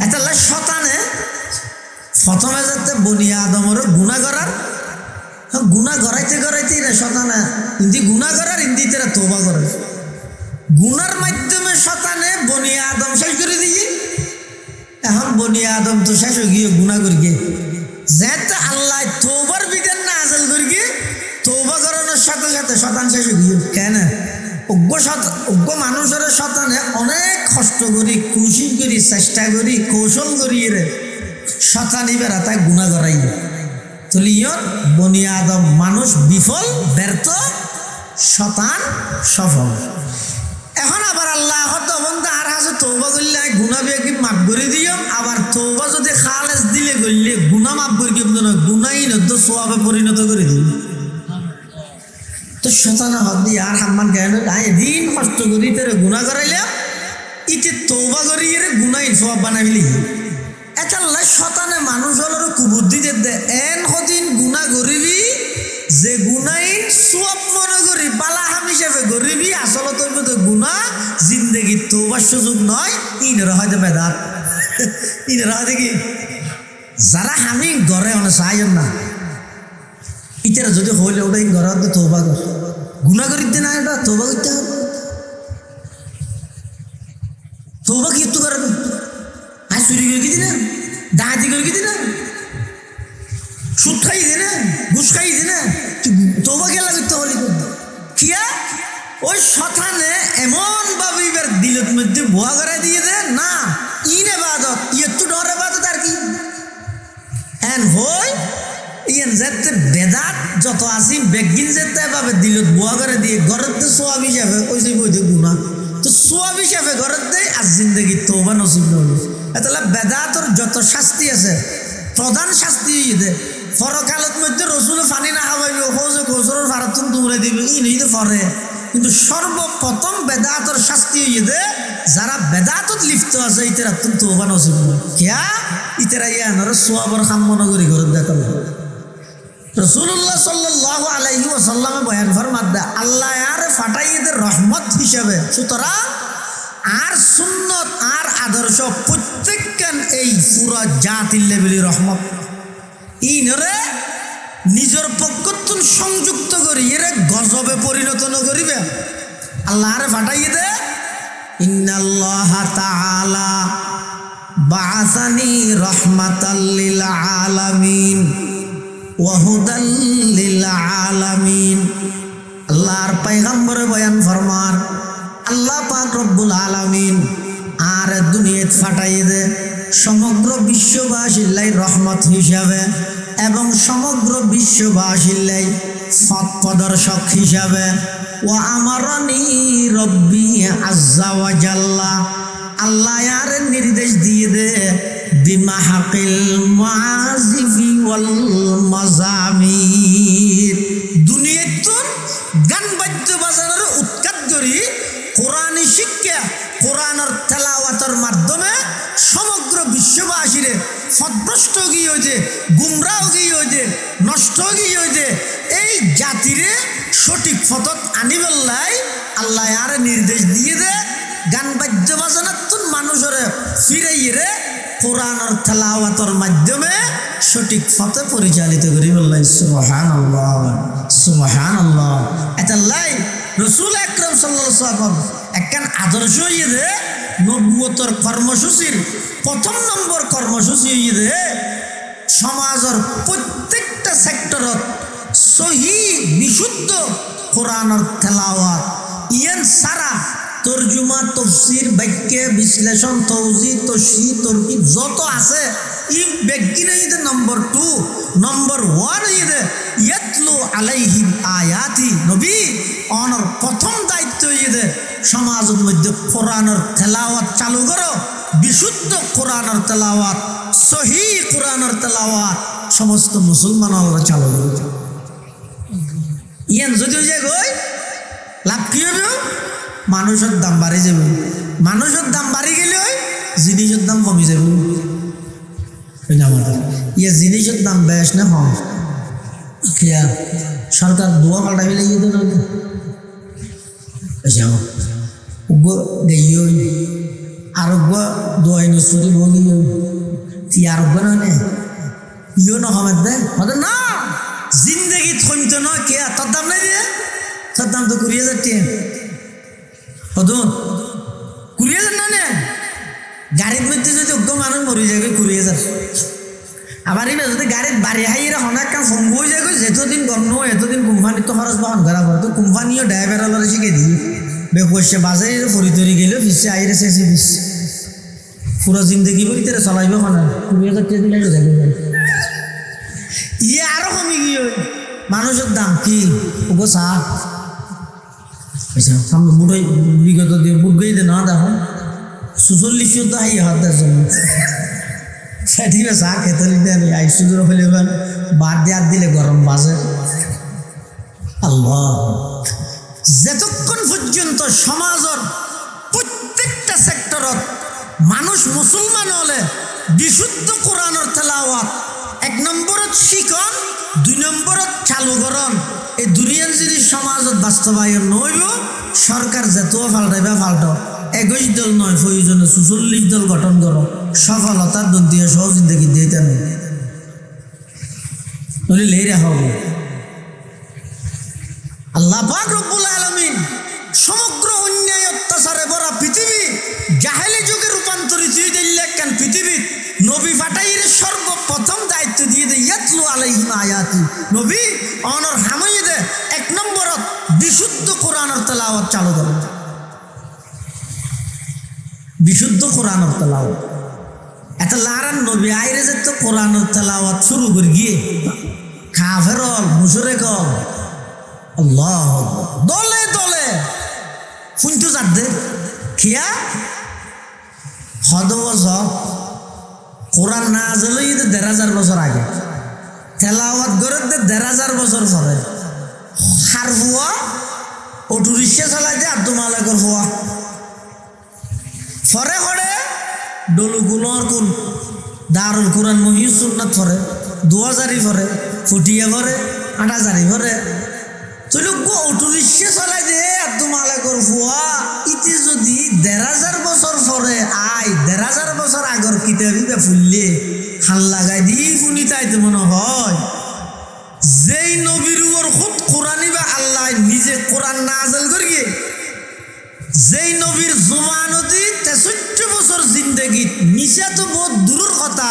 এটা শতানে প্রথমে যাতে বনিয়া আদমর গুণা করার গুণা করাইতে করাইতে না শতানে ইন্দি গুণা করার ইন্দিতে তওবা করে গুনার মাধ্যমে শতানে বনিয়া আদম শেষ করে দিয়ে এখন বনিয়া আদম তো শেষ হয়ে গিয়ে গুণা করি গিয়ে যেতে আল্লাহ তওবার বিধান না হাসিল করি গিয়ে তওবা করানোর সাথে সাথে শতান শেষ হয়ে গিয়ে কেন অজ্ঞ মানুষের শতানে অনেক কষ্ট করি কোশিশ করি চেষ্টা করি কৌশল করি রে শতানি বেড়া তাই গুণা করাই তলিয়ত বনিয়া আদম মানুষ বিফল ব্যর্থ শতান সফল এখন আবার আল্লাহ বন্ধু আর হাসে তৌবা করলে গুণা বিয়ে মাফ করে দিও আবার তৌবা যদি খালেস দিলে করলে গুণা মাফ করে কি গুণাই নতো সোয়াবে পরিণত করে দিল তো শতানা হদ দিয়ে আর হাম্মান কেন এদিন কষ্ট করি তোর গুণা করাইলে ইতে তৌবা করি গুণাই সোয়াব বানাইলি এটা শতানে মানুষ হলের কুবুদ্ধি দে এন সদিন গুণা করিবি যে গুণাই সোয়াব মনে করি বালা হাম হিসেবে করিবি আসলে তোর গুণা জিন্দগি তৌবার সুযোগ নয় ইনরা হয়তো বেদাত ইনরা হয়তো কি যারা হামি গড়ে অনেক সাহায্য না ইতে ইতারা যদি হইলে ওটাই ঘর তৌবা কর, গুণা করিতে না, এটা তৌবা করতে হবে। তৌবা কি একটু করবে? আজ চুরি করে কি দিনা, ডাকাতি করে কি দিনা, সুদ খাই দে না, ঘুষ খাই দে না, তৌবা গেলা করতে হলি কিয়া ওই শতানে এমন ভাবে এবার দিলের মধ্যে ভুয়া করে দিয়ে দে না, ইনে বাদত একটু ডরে বাদত আর কি এন হই ইয়েন যেতে বেদাত যত আসি বেগিন যেতে ভাবে দিলত ভুয়া করে দিয়ে ঘরের তো সোয়াব হিসাবে ওই যে বই গুণা তো সোয়াব হিসাবে ঘরের দেয় আর জিন্দগি তৌবা নসিব নইল। তাহলে বেদাতর যত শাস্তি আছে প্রধান শাস্তি দে ফরকালত মধ্যে রসুল ফানি না খাওয়াইবে হৌজে গোসরের ফারাতুন দৌড়ে দিবে ই নেই তো ফরে, কিন্তু সর্বপ্রথম বেদাতর শাস্তি দে যারা বেদাতত লিপ্ত আছে ইতারা তুমি তৌবা নসিব নয় কিয়া ইতারা ইয়ানোর সোয়াবর কাম্য করি ঘরের দেখা। রাসূলুল্লাহ সাল্লাল্লাহু আলাইহি ওয়াসাল্লামে বয়ান ফরমাত দে আল্লাহ আর ফাটাইদের রহমত হিসাবে সুতরাং আর সুন্নত আর আদর্শ প্রত্যেকখান এই পুরা জাতির লেভেলি রহমত ইনরে নিজের পক্ষতুন সংযুক্ত করি এরে গজবে পরিণত ন করিবে আল্লাহ আর ফাটাইয়ে দে ইন্নাল্লাহ তাআলা বাআসানি রাহমাতাল লিল আলামিন ওয়া হুদাল লিল আলামিন। আল্লাহর পয়গম্বরে বয়ান ফরমান আল্লাহ পাক রব্বুল আলামিন আর দুনিয়াত ফাটাইয়ে দে সমগ্র বিশ্ববাসীর লাই রহমত হিসাবে এবং সমগ্র বিশ্ববাসীর লাই পথ প্রদর্শক হিসাবে। ও আমারানি রব্বি আজ্জা ওয়া জাল্লা আল্লাহ আর নির্দেশ দিয়ে দে বিমাহাকিল মুআজিফি ওয়াল মাজামির দুনিয়াতুন গান বাদ্য বাজানোর উৎকাত করি কোরআনী শিক্ষা কোরআনের তেলাওয়াতের মাধ্যমে সমগ্র বিশ্ববাসীরে পথভ্রষ্ট গিয়ে হয়েছে, গুমরাহ গিয়ে হয়েছে, নষ্ট গিয়ে হয়েছে, এই জাতিরে সঠিক পথত আনিবেল্লাই আল্লাহ আর নির্দেশ দিয়ে দে গান বাদ্য বাজানোর মানুষের ফিরাইয়ে রে কোরআনের তেলাওয়াতের মাধ্যমে সঠিক পথে পরিচালিত করি বললাই সুবহানাল্লাহ সুবহানাল্লাহ। এতাল্লাই রাসূল আকরাম সাল্লাল্লাহু আলাইহি ওয়াসাল্লাম একখান আদর্শ হইয়ে দে নবুয়তর কর্মসূচির প্রথম নম্বর কর্মসূচি হইয়ে দে সমাজের প্রত্যেকটা সেক্টরত সহি বিশুদ্ধ কোরআনের তেলাওয়াত ইয়েন সারা তর্জুমা তফসির বাক্য বিশ্লেষণ তৌজি তশি তরকিব যত আছে ই বেগিনে ইদে নম্বর 2 নম্বর 1 ইদে ইয়াতলু আলাইহিম আয়াতি নবী অনর প্রথম দায়িত্ব ইদে সমাজের মধ্যে কোরআনের তেলাওয়াত চালু করো, বিশুদ্ধ কোরআনের তেলাওয়াত সহি কোরআনের তেলাওয়াত সমস্ত মুসলমানরা চালু করো। ইয়ান যদি যে গই লাভ কি হবে? মানুষের দাম বাড়ি যাবে, মানুষের দাম বাড়ি গেলে জিনিসের দাম কমে যাবে। ইয়ে জিনিসের দাম বেশ না কম কিয়া সরকার দোয়া পাল্টা ফেলে গিয়ে তো আরোগ্য দোয়াই নসুরি ভোগী তুই আরোগ্য নয় ইও নহমেদ দে না জিন্দগি থমতো না কে তোর দাম নাই দিয়ে তোর দাম তো 20,000 টাকা হদুন 20,000 না নে গাড়ির মধ্যে যদি অজ্ঞ মানুষ মরে যাবে 20,000 আবার এই যদি গাড়ির বাড়ি হাইয়ে অনেক কাম ফোন বই যাবে যেতদিন গণ্য এতদিন কোম্পানির তো খরচ বহন করা পড়ে তো কোম্পানিও ড্রাইভার আলাদা শিখে দিয়ে বেপসে বাজারে ফরি তরি গেল ফিসে আইরে শেষে দিস পুরো জিন্দগি বই তারা চলাইবে না 20,000 টাকা দিলে যাবে ইয়ে আরো কমে গিয়ে মানুষের দাম কি ওগো চা সামনে বুড়াই বিগত দিয়ে বুড়গাই দে না দেখো 46 তো হাই হাতের জন্য সেটি চা খেতে নিতে আমি আইসুদুর হলে বাদ দিয়ে দিলে গরম বাজে আল্লাহ। যতক্ষণ পর্যন্ত সমাজের প্রত্যেকটা সেক্টরত মানুষ মুসলমান হলে বিশুদ্ধ কোরআনের তেলাওয়াত 1 নম্বরত শিখন 2 নম্বরত চালু করন এই দুনিয়ার যদি সমাজত বাস্তবায়ন নইব সরকার যেত ফাল্টাইবা ফাল্টাও 21 দল নয় প্রয়োজনে 44 দল গঠন করো সফলতার দন্তীয় সহ জিন্দগি দিতে নয় নইলে লেইরা হবে আল্লাহ পাক রব্বুল আলামিন সমগ্র অন্যায় অত্যাচারে ভরা পৃথিবী জাহেলি যুগে রূপান্তরিত হয়ে দিলে কেন পৃথিবী নবী ফাটাইয়ের সর্বপ্রথম দায়িত্ব দিয়ে দেয় ইয়াতলু আলাইহিম আয়াতি নবী অনর হামাইয়ে দে এক নম্বরত বিশুদ্ধ কোরআনের তেলাওয়াত চালু করে বিশুদ্ধ কোরআনের তেলাওয়াত এত লারান নবী আইরে যে তো কোরআনের তেলাওয়াত শুরু করে গিয়ে কাফের মুশরিক আল্লাহ দলে দলে শুনতো যাতে খিয়া হদবজ কোরআন না আসলে ১,৫০০ বছর আগে তেলাওয়াত করে ১,৫০০ বছর পরে হার ফুয়া অটো রিক্সা চালাই যে আব্দুল মালিকের ফুয়া ফরে ফরে ডলুগুলোর কোন দারুল কোরআন মহিউস সুন্নাত ফরে ২০০০ ফরে ফুটিয়ে ফরে ৮০০০ ফরে তুই অটো রিক্সা চালাই যে আব্দুল মালিকের ফুয়া ইতি যদি ১,৫০০ বছর পরে আয় ১,৫০০ বছর আগর কিতাবিবে ফুললে হাল লাগাই দি শুনি তাইতে মনে হয় যেই নবীর উপর খুদ কোরআনই বা আল্লাহ নিজে কোরআন নাযিল করিয়ে যেই নবীর জমানতি ৬৩ বছর জিন্দেগি নিশা তো বহুত দূরের কথা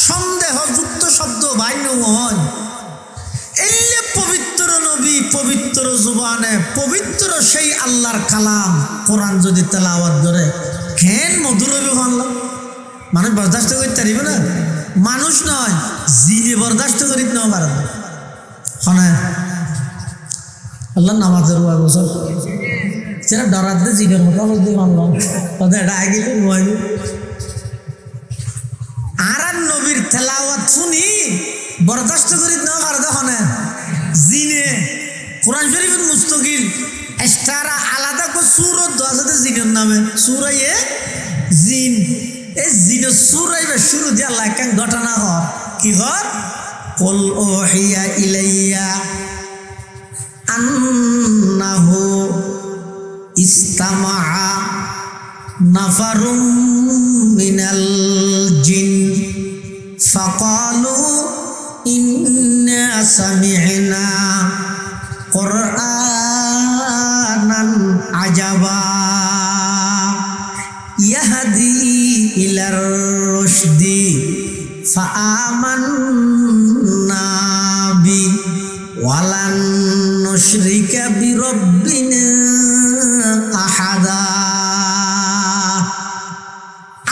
সন্দেহযুক্ত শব্দ বাইন হয় এলে পবিত্র নবী পবিত্র জুবানে পবিত্র সেই আল্লাহর কালাম কোরআন যদি তেলাওয়াত করে কেন মধুর হইবে বাংলা মানুষ বরদাস্ত করতে পারিব না মানুষ নয় জিনে বরদাস্ত করি না পারে হনে আল্লাহ নামাজের বছর সেটা ডরাতে জিনের মতো বলতে পারলাম তাদের এটা আগে নয় আর নবীর তেলাওয়াত শুনি বরদাস্ত করি না পারে হনে জিনে কোরআন শরীফের মুস্তাকিল এক্সট্রা আলাদা করে সূরত আছে জিনের নামে সূরায়ে জিন এই জিনের সূরাইবে শুরু দিয়ে আল্লাহ কেন ঘটনা হয় কি হয় কুল ওহিয়া ইলাইয়া আন্নাহু ইস্তামাআ নাফারুম মিনাল জিন ফাকালু ইন্না সামি'না কুরআনান আজাবা ইয়াহদি ইলার রুশদি ফাআমান্না বি ওয়ালান নুশরিকা বিরাব্বিনা আহাদা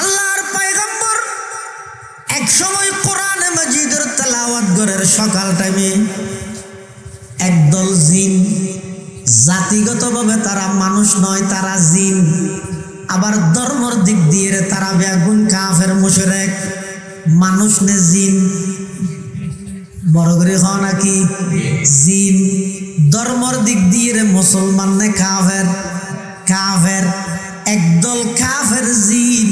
আল্লাহর পয়গম্বর এক সময় কোরআনে মাজিদের তেলাওয়াত করার সকাল টাইমে একদল জিন জাতিগতভাবে তারা মানুষ নয় তারা জিন আবার ধর্মর দিক দিয়ে তারা বেগুন কাফের মুশরিক মানুষ নে জিন বড় করে হয় নাকি জিন ধর্মর দিক দিয়ে মুসলমান নে কাফের কাফের একদল কাফের জিন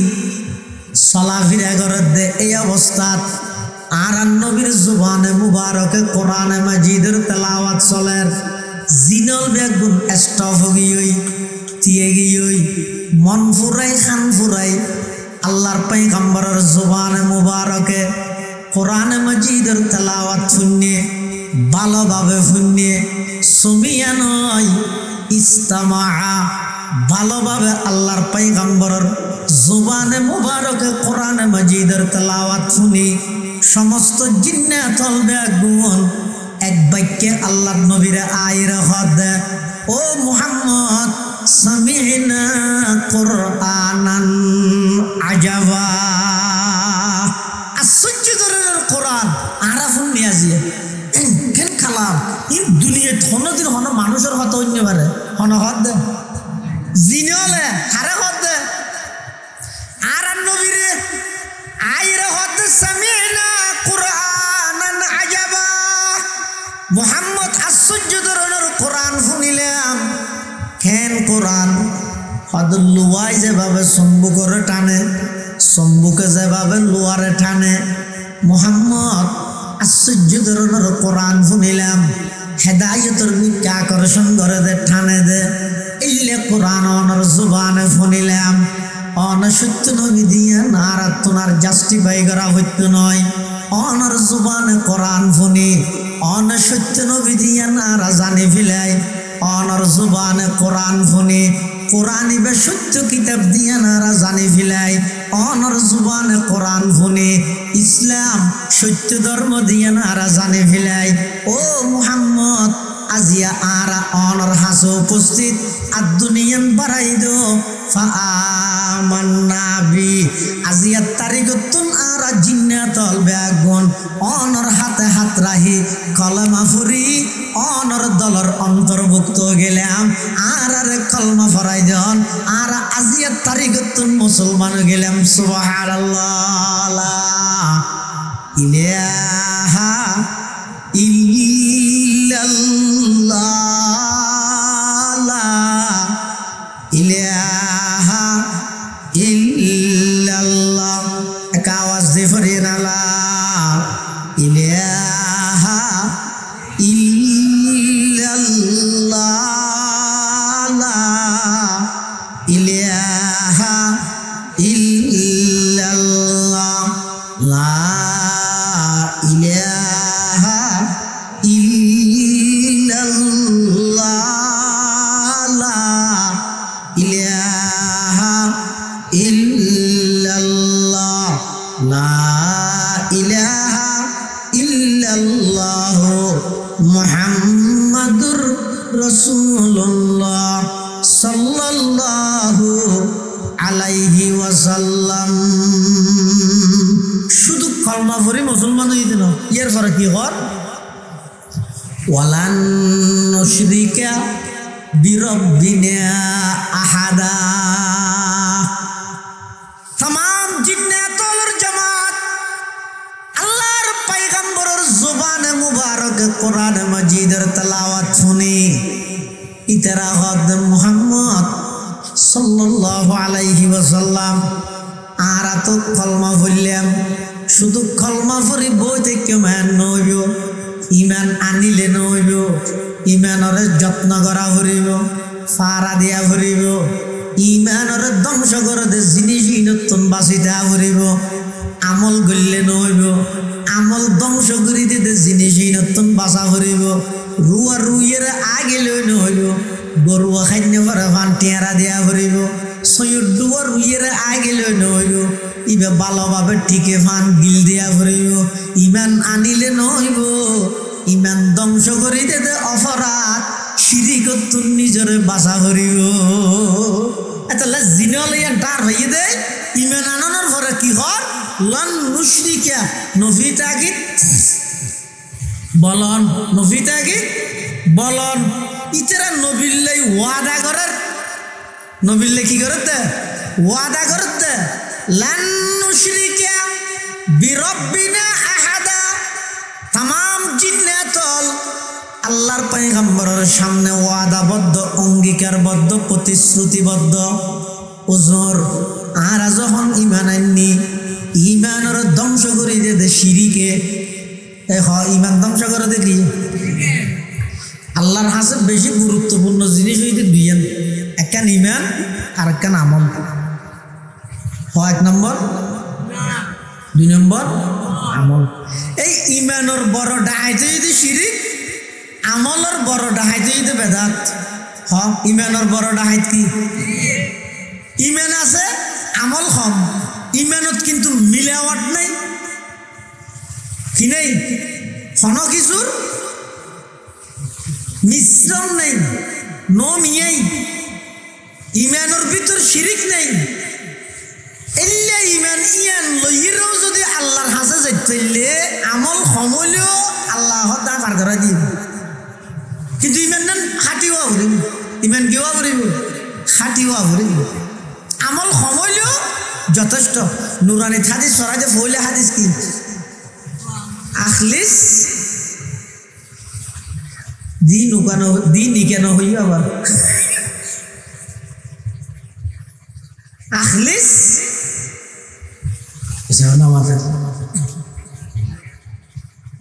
চলাফিরা করে দে এই অবস্থাত আর নবীর জুবানে মুবারকে কোরআনে মাজিদের তেলাওয়াত চলের জিনল বেগুন স্টপ গিয়ে দিয়ে গিয়ে মন ফুরাই খান ফুরাই আল্লাহর পয়গম্বরের জুবানে মুবারকে কোরআনে মাজিদের তেলাওয়াত শুনে ভালোভাবে শুনে সুমিয়া নয় ইস্তামাআ ভালোভাবে আল্লাহর পয়গম্বরের জুবানে মুবারকে কোরআনে মাজিদের তেলাওয়াত শুনে সমস্ত জিন্নাতুল বেগুন এক বাক্যে আল্লাহর নবীরে আইরা হদ ও মুহাম্মদ সামি'না কুরআনান আজাবা আশ্চর্য ধরনের কোরআন আরাফুন নিয়াজিয়া কেন খালাম এই দুনিয়ায় কোনোদিন হন মানুষের হত অন্য পারে হন হদ দে জিনে হলে হারে হদ দে আর নবীরে আইরা হদ সামি'না কুরআনান আজাবা মুহাম্মদ আশ্চর্য ধরনের কোরআন শুনিলাম কেন কোরআন হয়তো লোয়াই যেভাবে সম্বুকরে টানে সম্বুকে যেভাবে লোয়ারে টানে মুহাম্মদ আশ্চর্য ধরনের কোরআন শুনিলাম হেদায়তের দিকে আকর্ষণ করে দে টানে দে ইল্লে কোরআন অনর জুবানে শুনিলাম অনসত্য নবী দিয়া নারা তোনার জাস্টিফাই করা হইতো নয় অনর জুবানে কোরআন শুনি অনসত্য নবী দিয়া নারা জানি ফিলাই কিতাব দিয়া নারা জানি ফিলাই অনর জুবানে কোরআন শুনে ইসলাম সত্য ধর্ম দিয়া নারা জানি ফিলাই ও মুহাম্মদ আজিয়া আরা অনর হাসো উপস্থিত আর দুনিয়ান বাড়াই দো ফাআমান্নাবি আজিয়া তারিগতুন আরা জিন্নাতল ব্যাগুন অনর হাতে হাত রাহি কলমা ফুরি অনর দলর অন্তর্ভুক্ত গেলাম আর কলমা ফরাই দেন আর আজিয়া তারিগতুন মুসলমান গেলাম সুবহানাল্লাহ লা ইলাহা ইল্লাল্লাহ লা ইলাহা ইল্লাল্লাহ এক আওয়াজ দিয়ে পড়ি না লা ইলাহা ইল্লাল্লাহ লা ইলাহা ইল্লাল্লাহ লা ইলাহা ইল্লাল্লাহ লা ইলাহা ইল্লাল্লাহ লা ইলাহা ইল্লাল্লাহ মুহাম্মাদুর রাসূলুল্লাহ সাল্লাল্লাহু আলাইহি ওয়াসাল্লাম শুধু কলমা পড়ে মুসলমান হইতে না এর পরে কি কর ওয়ালান নুশরিকা বিরব্বিনা আহাদা तमाम জিন্নাতুল জামাত আল্লাহর পয়গম্বরের জবানে মুবারক কোরআন মাজিদের তেলাওয়াত শুনি ইতারা হদ মুহাম্মদ সাল্লাল্লাহু আলাইহি ওয়াসাল্লাম আর তো কলমা পড়লাম শুধু কলমা পড়ি বইতে কেমন নইব ইমান আনিলে নইব ইমানরে যত্ন করা হরিব ফারা দিয়া হরিব ইমানর ধ্বংস করে জিনিস নতুন বাঁচিতে হরিব আমল গড়লে নইব আমল ধ্বংস করে দিতে জিনিস নতুন বাঁচা হরিব রুয়া রুইয়ের আগে লই নইব গরুয়া খাদ্য করে ফান টিয়ারা দিয়া হরিব সৈয়দ ডুয়া রুইয়ের আগে লই নইব ইবে ভালোভাবে ঠিকে ফান গিল দিয়া হরিব ইমান আনিলে নইব ইমান ধ্বংস করে দিতে অপরাধ শিরিকত নিজরে বাঁচা হরিব এতলা জিনলিয়া ডার হইয়ে দে ইমান আনানোর পরে কি হর লান নুশরিকা নফি তাকিদ বলন নফি তাকিদ বলন ইতরা নবিল্লাই ওয়াদা করার নবিল্লাই কি করতে ওয়াদা করতে লান নুশরিকা বিরব্বিনা আহাদা तमाम জিন্নাতুল আল্লাহর পয়গম্বরের সামনে ওয়াদাবদ্ধ অঙ্গীকারবদ্ধ প্রতিশ্রুতিবদ্ধ ওজোর আর যখন ঈমান আননি ঈমানের ধ্বংস করে দে শিরিকে ঈমান ধ্বংস করে দেখি আল্লাহর কাছে বেশি গুরুত্বপূর্ণ জিনিস হইতে দুইয়ান একখান ঈমান আর একখান আমল এক নম্বর দুই নম্বর আমল এই ঈমানের বড় ডাইতে যদি শিরিক আমলের বড় ডাহাইতে যদি বেদাত ইমানের বড় ডাহাইত কি ইমান আছে আমল কম ইমানত কিন্তু মিলাওয়াট নাই কি নেই কোনো কিছুর মিশ্রণ নেই নো মিয়াই ইমানের ভিতর শিরিক নেই এল্লা ইমান ইয়ান লইরেও যদি আল্লাহর হাসে যাইতে আমল কমলেও আল্লাহ তা পার করা দিব কিন্তু ইমান নান খাটিওয়া ভরিব ইমান কেওয়া ভরিব খাটিওয়া ভরিব আমল কমলেও যথেষ্ট নুরানি হাদিস সরাইতে ফইলে হাদিস কি আখলিস দিন উকানো দিন কেন হইয়া আবার আখলিস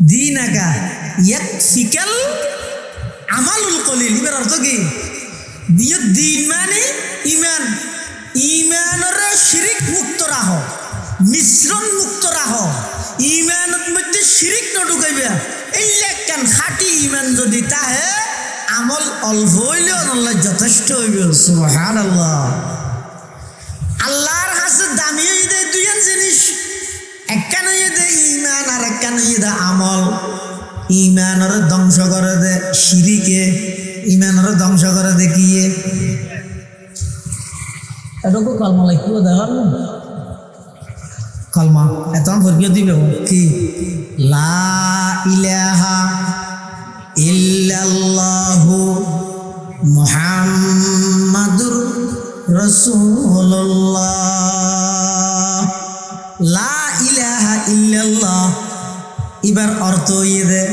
দিনাকা ইয়াকফিকাল আমালুল কলিল এর অর্থ কি দিয়ে দিন মানে ইমান ইমানের শিরিক মুক্ত রাখ মিশ্রণ মুক্ত রাখ ইমানের মধ্যে শিরিক ন ঢুকাইবা এই লেখান খাঁটি ইমান যদি তাহে আমল অল্প হইলেও আল্লাহ যথেষ্ট হইবে সুবহানাল্লাহ আল্লাহর হাসে দামি দে দুইয়ান জিনিস, একখান দে ইমান আর একখান দে আমল। ইমানের ধ্বংস করে দে শিরিকে, ইমানের ধ্বংস করে দে কি এটুকু কলমা লিখবো দেখার কলমা এত ভর্গিয়ে দিবে কি লা ইলাহা ইল্লাল্লাহু মুহাম্মাদুর রাসূলুল্লাহ। লা ইলাহা ইল্লাল্লাহ এবার অর্থ দে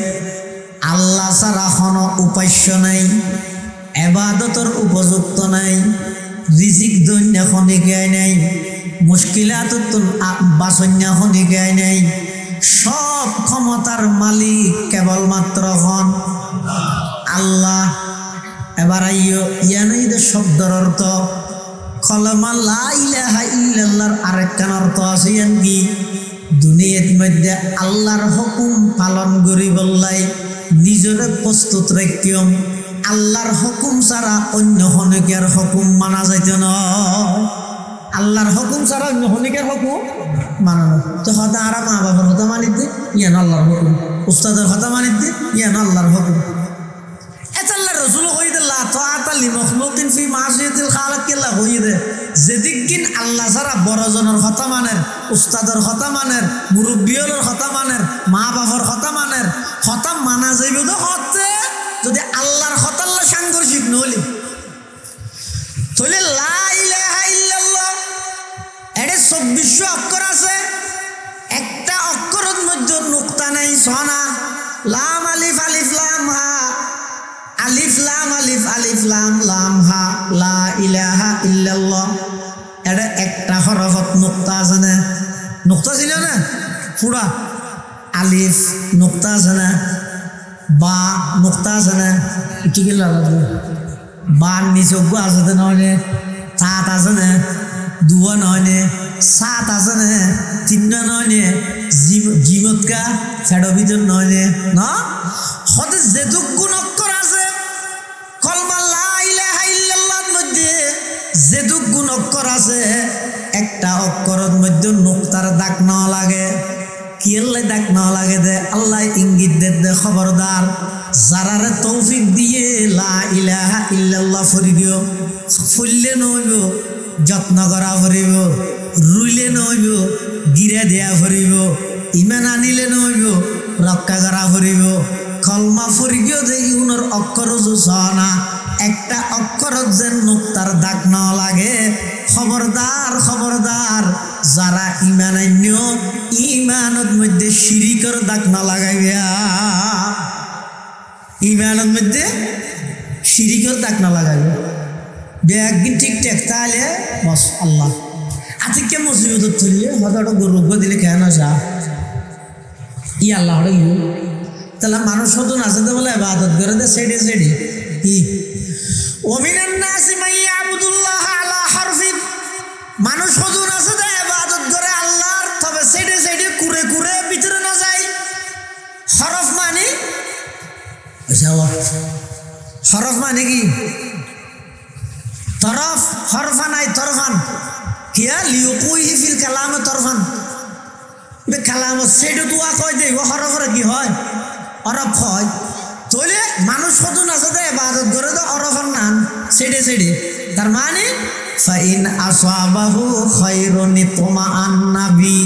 আল্লাহ ছাড়া কোনো উপাস্য নাই, ইবাদতের উপযুক্ত নাই, রিজিক দৈন্য খনিকায় নাই, মুশকিলাত বাসন্য খনিকায় নাই। সব ক্ষমতার মালিক কেবলমাত্র হন আল্লাহ। এবার আইয়ো ইয়ানই দে শব্দের অর্থ কলমা লা ইলাহা ইল্লাল্লাহর আরেকখান অর্থ আছে ইয়ান কি দুনিয়ার মধ্যে আল্লাহর হুকুম পালন করি বললাই নিজরে প্রস্তুত রাখিম। আল্লাহর হুকুম ছাড়া অন্য হনিকের হুকুম মানা যাইত না। আল্লাহর হুকুম ছাড়া অন্য হনিকের হুকুম মানানো তো হতা আর মা বাবার কথা মানিত দে ইয়ান আল্লাহর হুকুম, উস্তাদের কথা মানিত দে ইয়ান আল্লাহর হুকুম। এতাল্লাহ রসুল হই দে লা তাআতা লি মাখলুকিন ফি মাসিয়াতিল খালিক কেলা হই দে যেদিকিন আল্লাহ ছাড়া বড়জনের কথা মানের, উস্তাদের কথা মানের, মুরব্বিয়র কথা মানের, মা বাবার কথা মানের, কথা মানা যাইব তো হতে যদি আল্লাহর হতাল্লা সাংঘর্ষিক নহলি তাহলে লা ইলাহা ইল্লাল্লাহ এর ২৪০০ অক্ষর আছে। একটা অক্ষরের মধ্যে নুকতা নাই, সনা লাম আলিফ আলিফ লাম হা আলিফ লাম আলিফ আলিফ লাম লাম হা লা ইলাহা ইল্লাল্লাহ। এটা একটা হরফত নুকতা আছে না? নুকতা ছিল না পুরা আলিফ নুকতা আছে না? বা নুকতা আছে না? ঠিক লাগবে বার নিচে আছে তো নয়, তাঁত আছে না? দুয়া নয়, সাত আছে না? তিনটা নয়, জীবৎকা ফেডো ভিতর নয় না হতে যেটুকু অক্ষর আছে কলমা লা ইলাহা ইল্লাল্লাহর মধ্যে যেটুকু অক্ষর আছে একটা অক্ষরের মধ্যে নুকতার দাগ না লাগে। কি আল্লাহ দাগ না লাগে দে আল্লাহ ইঙ্গিত দে খবরদার যারারে তৌফিক দিয়ে লা ইলাহা ইল্লাল্লাহ ফরিদিও ফুললে নইব, যত্ন করা ফরিব, রুইলে নইব, গিরে দেয়া ফরিব, ইমান আনিলে নইব, রক্ষা করা ফরিব। কলমা ফরিগিও যে ইউনের অক্ষর না একটা অক্ষরত যে নুকতার দাগ না লাগে খবরদার খবরদার যারা ইমান আন্য ইমানত মধ্যে শিরিকের দাগ না লাগাইবা, ইমানের মধ্যে শিরিকের দাগ না লাগাইবে। একদিন ঠিকঠাক তাহলে বস আল্লাহ আতিকে মুসিবত তুললে হয়তো গরু দিলে কেন যা ই আল্লাহ তাহলে মানুষ হতো না যেতে বলে ইবাদত করে দে সেডে সেডে কি ওমিনান নাসি মান ইয়াবুদুল্লাহ আলা হারফিন। মানুষ হতো না যেতে ইবাদত করে আল্লাহর তবে সেডে সেডে কুরে কুরে ভিতরে না যায়। হরফ মানে হরফ মানে কি তরফ হরফা নাই তরফান কিয়া লিউকুই ফিল কালামে তরফান বে কালাম সেডে দোয়া কয় দে ও হরফরে কি হয় অরফ হয়। তাহলে মানুষ কত না সাথে ইবাদত করে তো অরফের নাম সেডে সেডে তার মানে ফাইন আসাবাহু খায়রুন তুমাআন্না বি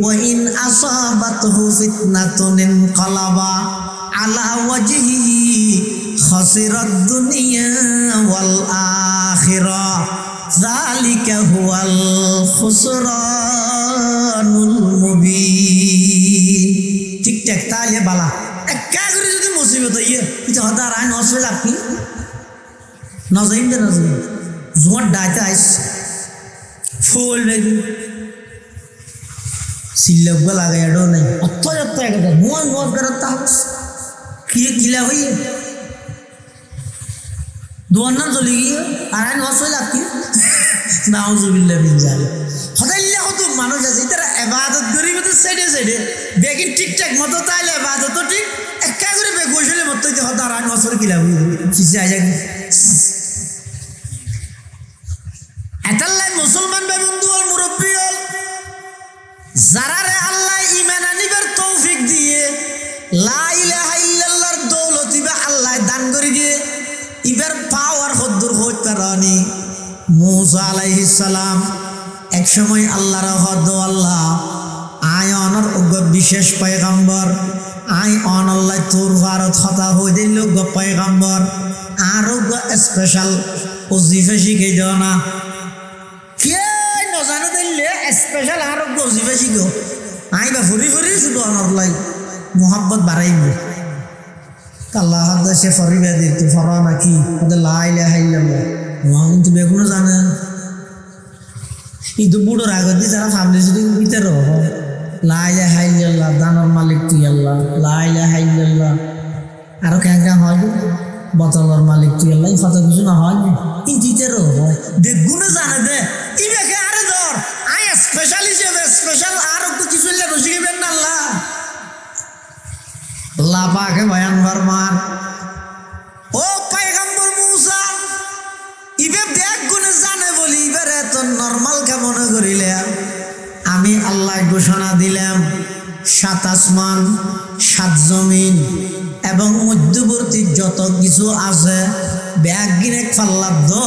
ওয়া ইন আসাবাতহু ফিতনাতুন ইনকালাবা আলা ওয়াজহিহি খাসিরাদ দুনিয়া ওয়াল আখিরাহ যালিকা হুয়াল খুসরানুল মুবিন। ঠিকঠাক তাহলে বালা একা করে যদি মুসিবত ইয়ে এটা হতে আর আইন অসুবিধ আপনি নজাইন দে নজাইন জোয়ার ডাইতে আইস ফুল বেবি সিল্লব্বা লাগাই এডো নাই অত যত একটা মোজ মোজ করে তাহস কি কিলা হইয়ে দোয়ার নাম চলে গিয়ে আর আইন অসুবিধ আপনি নাউজুবিল্লাহ মিন জালিক। হদাইল্লা কত মানুষ আছে তারা ইবাদত করি মতো সাইডে সাইডে বেগিন ঠিকঠাক মতো তাইলে ইবাদত তো ঠিক একা করে বে গোসলে মতো যে হদার আইন অসুর কিলা হইয়ে সিসে আইজা এতাল্লাই মুসলমান বেবুন যারা রে আল্লাহ ঈমান আনিবার তৌফিক দিয়ে লা ইলাহা ইল্লাল্লাহর দৌলত ইবা আল্লাহ দান করে দিয়ে ইবার পাওয়ার হদ্দুর হইতে রানি মুসা আলাইহিস সালাম এক সময় আল্লাহর হদ আল্লাহ আয় অনর বিশেষ পয়গম্বর আই অন আল্লাহ তোর ভারত হতা হই দিল পয়গম্বর আরো স্পেশাল ওজিফা শিখে দাও না কে নজানো দিলে স্পেশাল আরো ওজিফা শিখো আই বা ফুরি ফুরি শুধু অনর লাই মোহাব্বত বাড়াইব আল্লাহ হাত সে ফরিবে দিতে ফরা নাকি ওদের লা ইলাহা ইল্লাল্লাহ মহান তুমি এখনো জানেন কিন্তু বুড়োর আগত যারা ফাবলি যদি ভিতরে লা ইলাহা ইল্লাল্লাহ দানর মালিক তুই আল্লাহ লা ইলাহা ইল্লাল্লাহ আরো কেন হয় বতলর মালিক তুই আল্লাহ কত কিছু না হয় ইন্টিতেরও দেখগুনে জানে দে ইবেকে আরে ধর আই স্পেশাল হিসেবে স্পেশাল আরো কিছু শিখবেন না আল্লাহ আল্লাহ পাকে বয়ান ফরমান ও পয়গম্বর মুসা ইবে ব্যাগ গুনে জানে বলি এবারে এত নরমাল কে মনে করিলে আমি আল্লাহ ঘোষণা দিলাম 7 আসমান 7 জমিন এবং মধ্যবর্তী যত কিছু আছে ব্যাগ গিনে ফাল্লার দো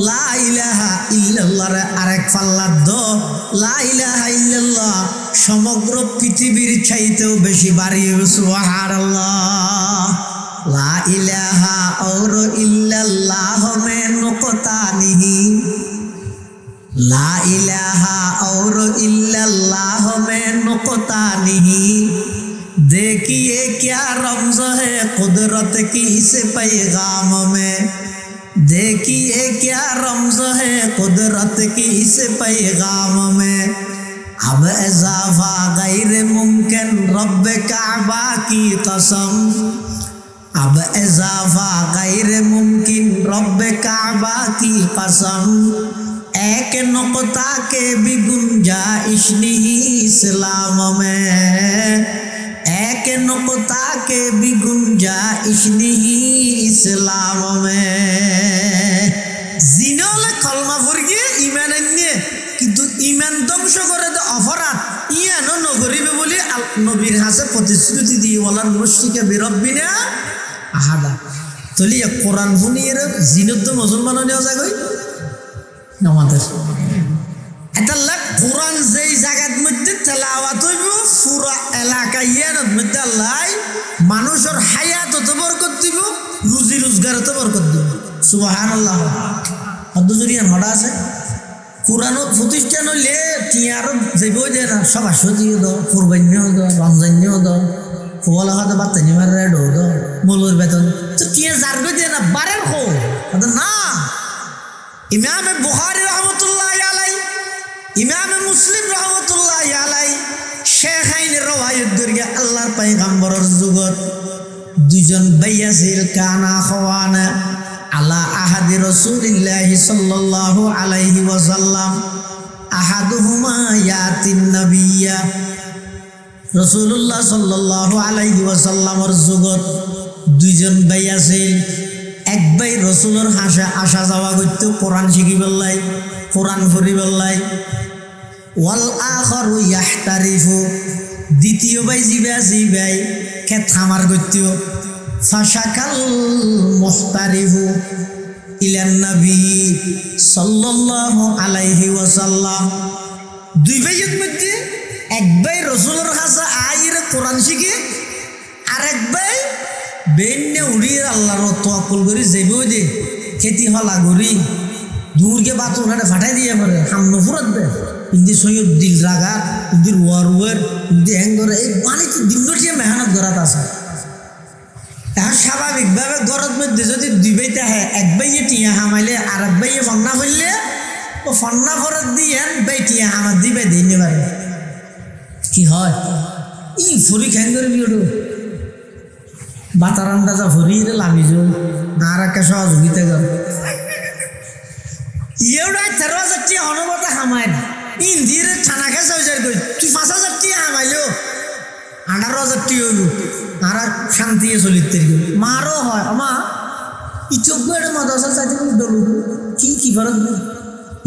লা ইলাহা ইল্লাল্লাহ আরেক ফাল্লার দো লা ইলাহা ইল্লাল্লাহ সমগ্র পৃথিবীর চাইতেও বেশি বাড়িয়ে সুবহানাল্লাহ লা ইলাহা और इल्लल्लाह में नुक्ता नहीं ला इलाहा और इल्लल्लाह में नुक्ता नहीं देखिए क्या रमज़ है कुदरत की इस पैगाम में देखिए क्या रमज़ है कुदरत की इस पैगाम में अब इजाफा गैर मुमकिन रब काबा की कसम अब इजाफा गैर मुमकिन रब काबा की कसम एक नुक्ता के भी गुंजाइश नहीं इस्लाम में एक नुक्ता के भी गुंजाइश नहीं इस्लाम में জিনলে কলমা পড়িয়ে ঈমান আনিয়ে কিন্তু ঈমান ধ্বংস করে তো অপরাধ ইয়ানো নগরিবে বলে নবীর হাসে প্রতিশ্রুতি দিয়ে বলার মুশরিকে বিরব্বিনা আহাদা তলিয়া কোরআন শুনিয়ে জিনত মুসলমান নেওয়া যায় কই আমাদের এটা লাগ কোরআন যেই জায়গার মধ্যে তেলাওয়াত হইব পুরা এলাকা ইয়ার মধ্যে আল্লাহ মানুষের হায়াত তো বরকত দিব রুজি রোজগার তো বরকত দিব সুবহানাল্লাহ হদ্দ জরিয়ান হড়া আছে কোরআন প্রতিষ্ঠান হইলে টিয়ারও যাইব যে না সব আসদিও দাও কুরবানিও দাও রমজানিও দাও ফলা হাতে বাতানি মারে ডো মূলর বেতন তো টিয়া জারগো দিয়ে না বারের হো না ইমাম বুখারী রহমতুল্লাহি আলাইহি ইমাম মুসলিম রহমতুল্লাহি আলাইহি শেখাইনের রওয়ায়াত দরিয়া আল্লাহর পয়গম্বরের যুগত দুইজন বাইয়াসিল কানা খওয়ানা আলা আহাদি রাসূলিল্লাহি সাল্লাল্লাহু আলাইহি ওয়াসাল্লাম আহাদুহুমা ইয়াতিন নবিয়্যা রাসূলুল্লাহ সাল্লাল্লাহু আলাইহি ওয়াসাল্লামের যুগত দুইজন ভাই আছিল এক ভাই রাসূলের আসা যাওয়া করত কোরআন শিখিবার লাই কোরআন পড়িবার লাই ওয়াল আখারু ইয়াহতারিফু দ্বিতীয় ভাই জিবাই কে থামার করত ফাশাকাল মুহতারিফু ইলান নবী সাল্লাল্লাহু আলাইহি ওয়াসাল্লাম দুই ভাইয়ের মধ্যে এক ভাই রাসূলের কাছে আইরে কোরআন শিখে আরেক ভাই বেন্নে উড়িয়ে আল্লাহর তাওয়াক্কুল করি যাইবো দে খেতি হলা করি দূরকে বাত ওখানে ফাটাই দিয়ে পারে সামনে ফুরাত দে ইন্দি সৈয়দ দিল রাগা ইন্দি ওয়ার ইন্দি হ্যাঙ্গর এই বাণিজ্য দিনটিয়ে মেহনত করাত আছে এখন স্বাভাবিকভাবে গরত মধ্যে যদি দুই ভাইতে আহে এক ভাইয়ে টিয়া হামাইলে আর এক ভাইয়ে ফন্না করলে ও ফন্না ফরত দিয়ে ভাই টিয়া আমার দুই ভাই দিয়ে নিতে পারে কি হয় ই ফুরি খ্যাং করে বিয়েটো বাতারান্ডা যা ফুরি লামি যাও আর একটা সহযোগিতা কর ইয়েওটাই 13,000 টিয়া অনবতা হামায় ইন্দির ছানা খেয়ে যাই কই তুই 5,000 টিয়া হামাইলো 18,000 টিয়া হইল আর শান্তি চলিতে মারও হয় আমা ইচোগুড়ে মাদ্রাসা চাইতে ডলু কি ফরক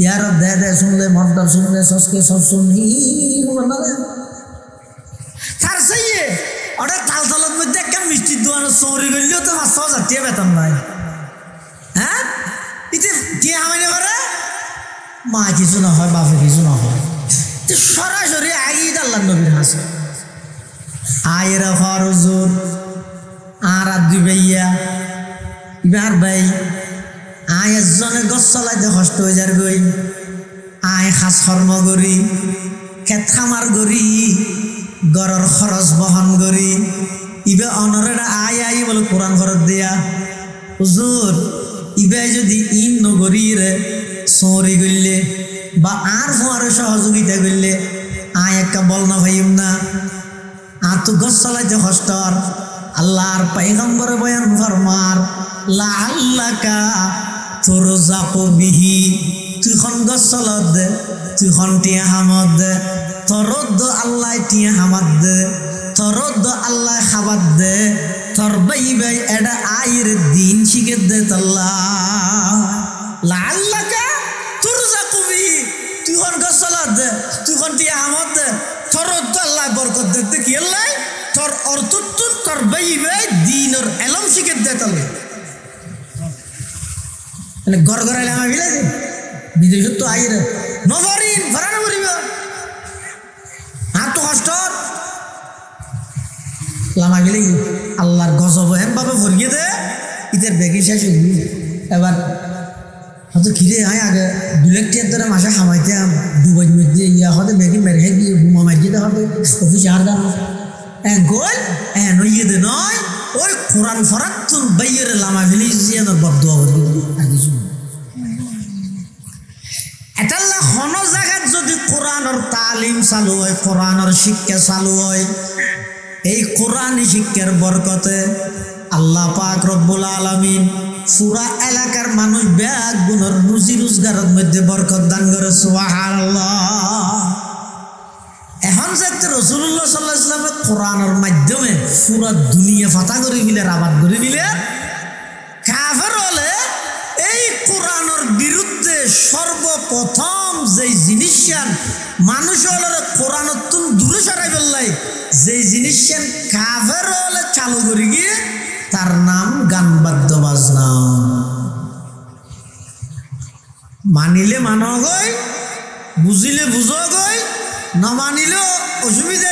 ইয়ার দে শুনলে মর্দার শুনলে সসকে সব শুনি না তার চাইয়ে ওটা তালতলার মধ্যে একটা মিষ্টির দোকানে চৌরি করলেও তো 5,000 টাকা বেতন নাই। হ্যাঁ, এতে কে হামাইনে করে? মা কিছু না হয়, বাপে কিছু না হয়, সরাসরি আগেই আল্লাহ নবীর হাসে আয়ের ফরজুর আর দুই ভাইয়া ইবার ভাই আয় একজনে গছ চলাইতে কষ্ট হয়ে যার গই, আয় খাস কর্ম করি, খেত খামার করি, গড়র খরচ বহন করি, ইবে অনরের আয় আই বলে কোরআন ঘরত দিয়া হুজুর ইবে যদি ইন নগরী রে চৌরি করলে বা আর ফোয়ারে সহযোগিতা করলে আয় একটা বল না ভাইম না, আর তো গছ চলাইতে কষ্টর। আল্লাহর পয়গম্বর বয়ান ফরমার লাআল্লাকা তুরজাকু বিহি, তুই খন গছ চলত দে, তুই খন টিয়া হামত দে, তরদ আল্লাহ টিয়া হামাত দে, তরদ আল্লাহ খাবার দে, তোর বাই বাই এটা আয়ের দিন শিখে দে তাল্লাহ। লাআল্লাকা তুরজাকু বিহি, তুই খন গছ চলত দে, তুই খন টিয়া হামত দে, তরদ আল্লাহ বরকত দে, কি আল্লাহ তোর অর্থ তোর বাই বাই দিনের এলম শিখে দে তাল্লাহ। ঘর ঘর এলাম বিলাইছে বিদেশত তো আইরে নভরিন ভরানো করিব আর তো কষ্ট লামা গেলে আল্লাহর গজব হেম ভাবে ভরিয়ে দে ইদের বেগি শেষ হইল। এবার হয়তো খিরে হয় আগে 2 লাখ টাকার ধরে মাসে খামাইতে দুবাই মধ্যে ইয়া হতে বেগি মেরে দিয়ে বোমা মারিয়ে দেওয়া হবে অফিসে আর দাম গোল নইয়ে দে নয় ওই কোরআন ফরাত তোর বাইয়ের লামা গেলে বদ্ধ আর কিছু এটাল্লা হন জায়গাত যদি কোরআনের তালিম চালু হয়, কোরআনের শিক্ষা চালু হয়, এই কোরআনী শিক্ষার বরকতে আল্লাহ পাক রব্বুল আলামিন পুরা এলাকার মানুষ ব্যাগ গুণর রুজি রোজগারের মধ্যে বরকত দান করে সুবহানাল্লাহ। এখন যাতে রাসূলুল্লাহ সাল্লাল্লাহু আলাইহি ওয়াসাল্লাম কোরআনের মাধ্যমে পুরা দুনিয়া ফাতা করে দিলে, আবাদ করে দিলে, কাফের হলে এই কোরআনের বিরুদ্ধে সর্বপ্রথম যেই জিনিসটা মানুষ হলে কোরআনের তুন দূরে সরাই ফেললাই, যেই জিনিসটা কাফের হলে চালু করে গিয়ে তার নাম গান বাদ্য বাজনা। মানিলে মানো গই, বুঝিলে বুঝো গই, না মানিলেও অসুবিধা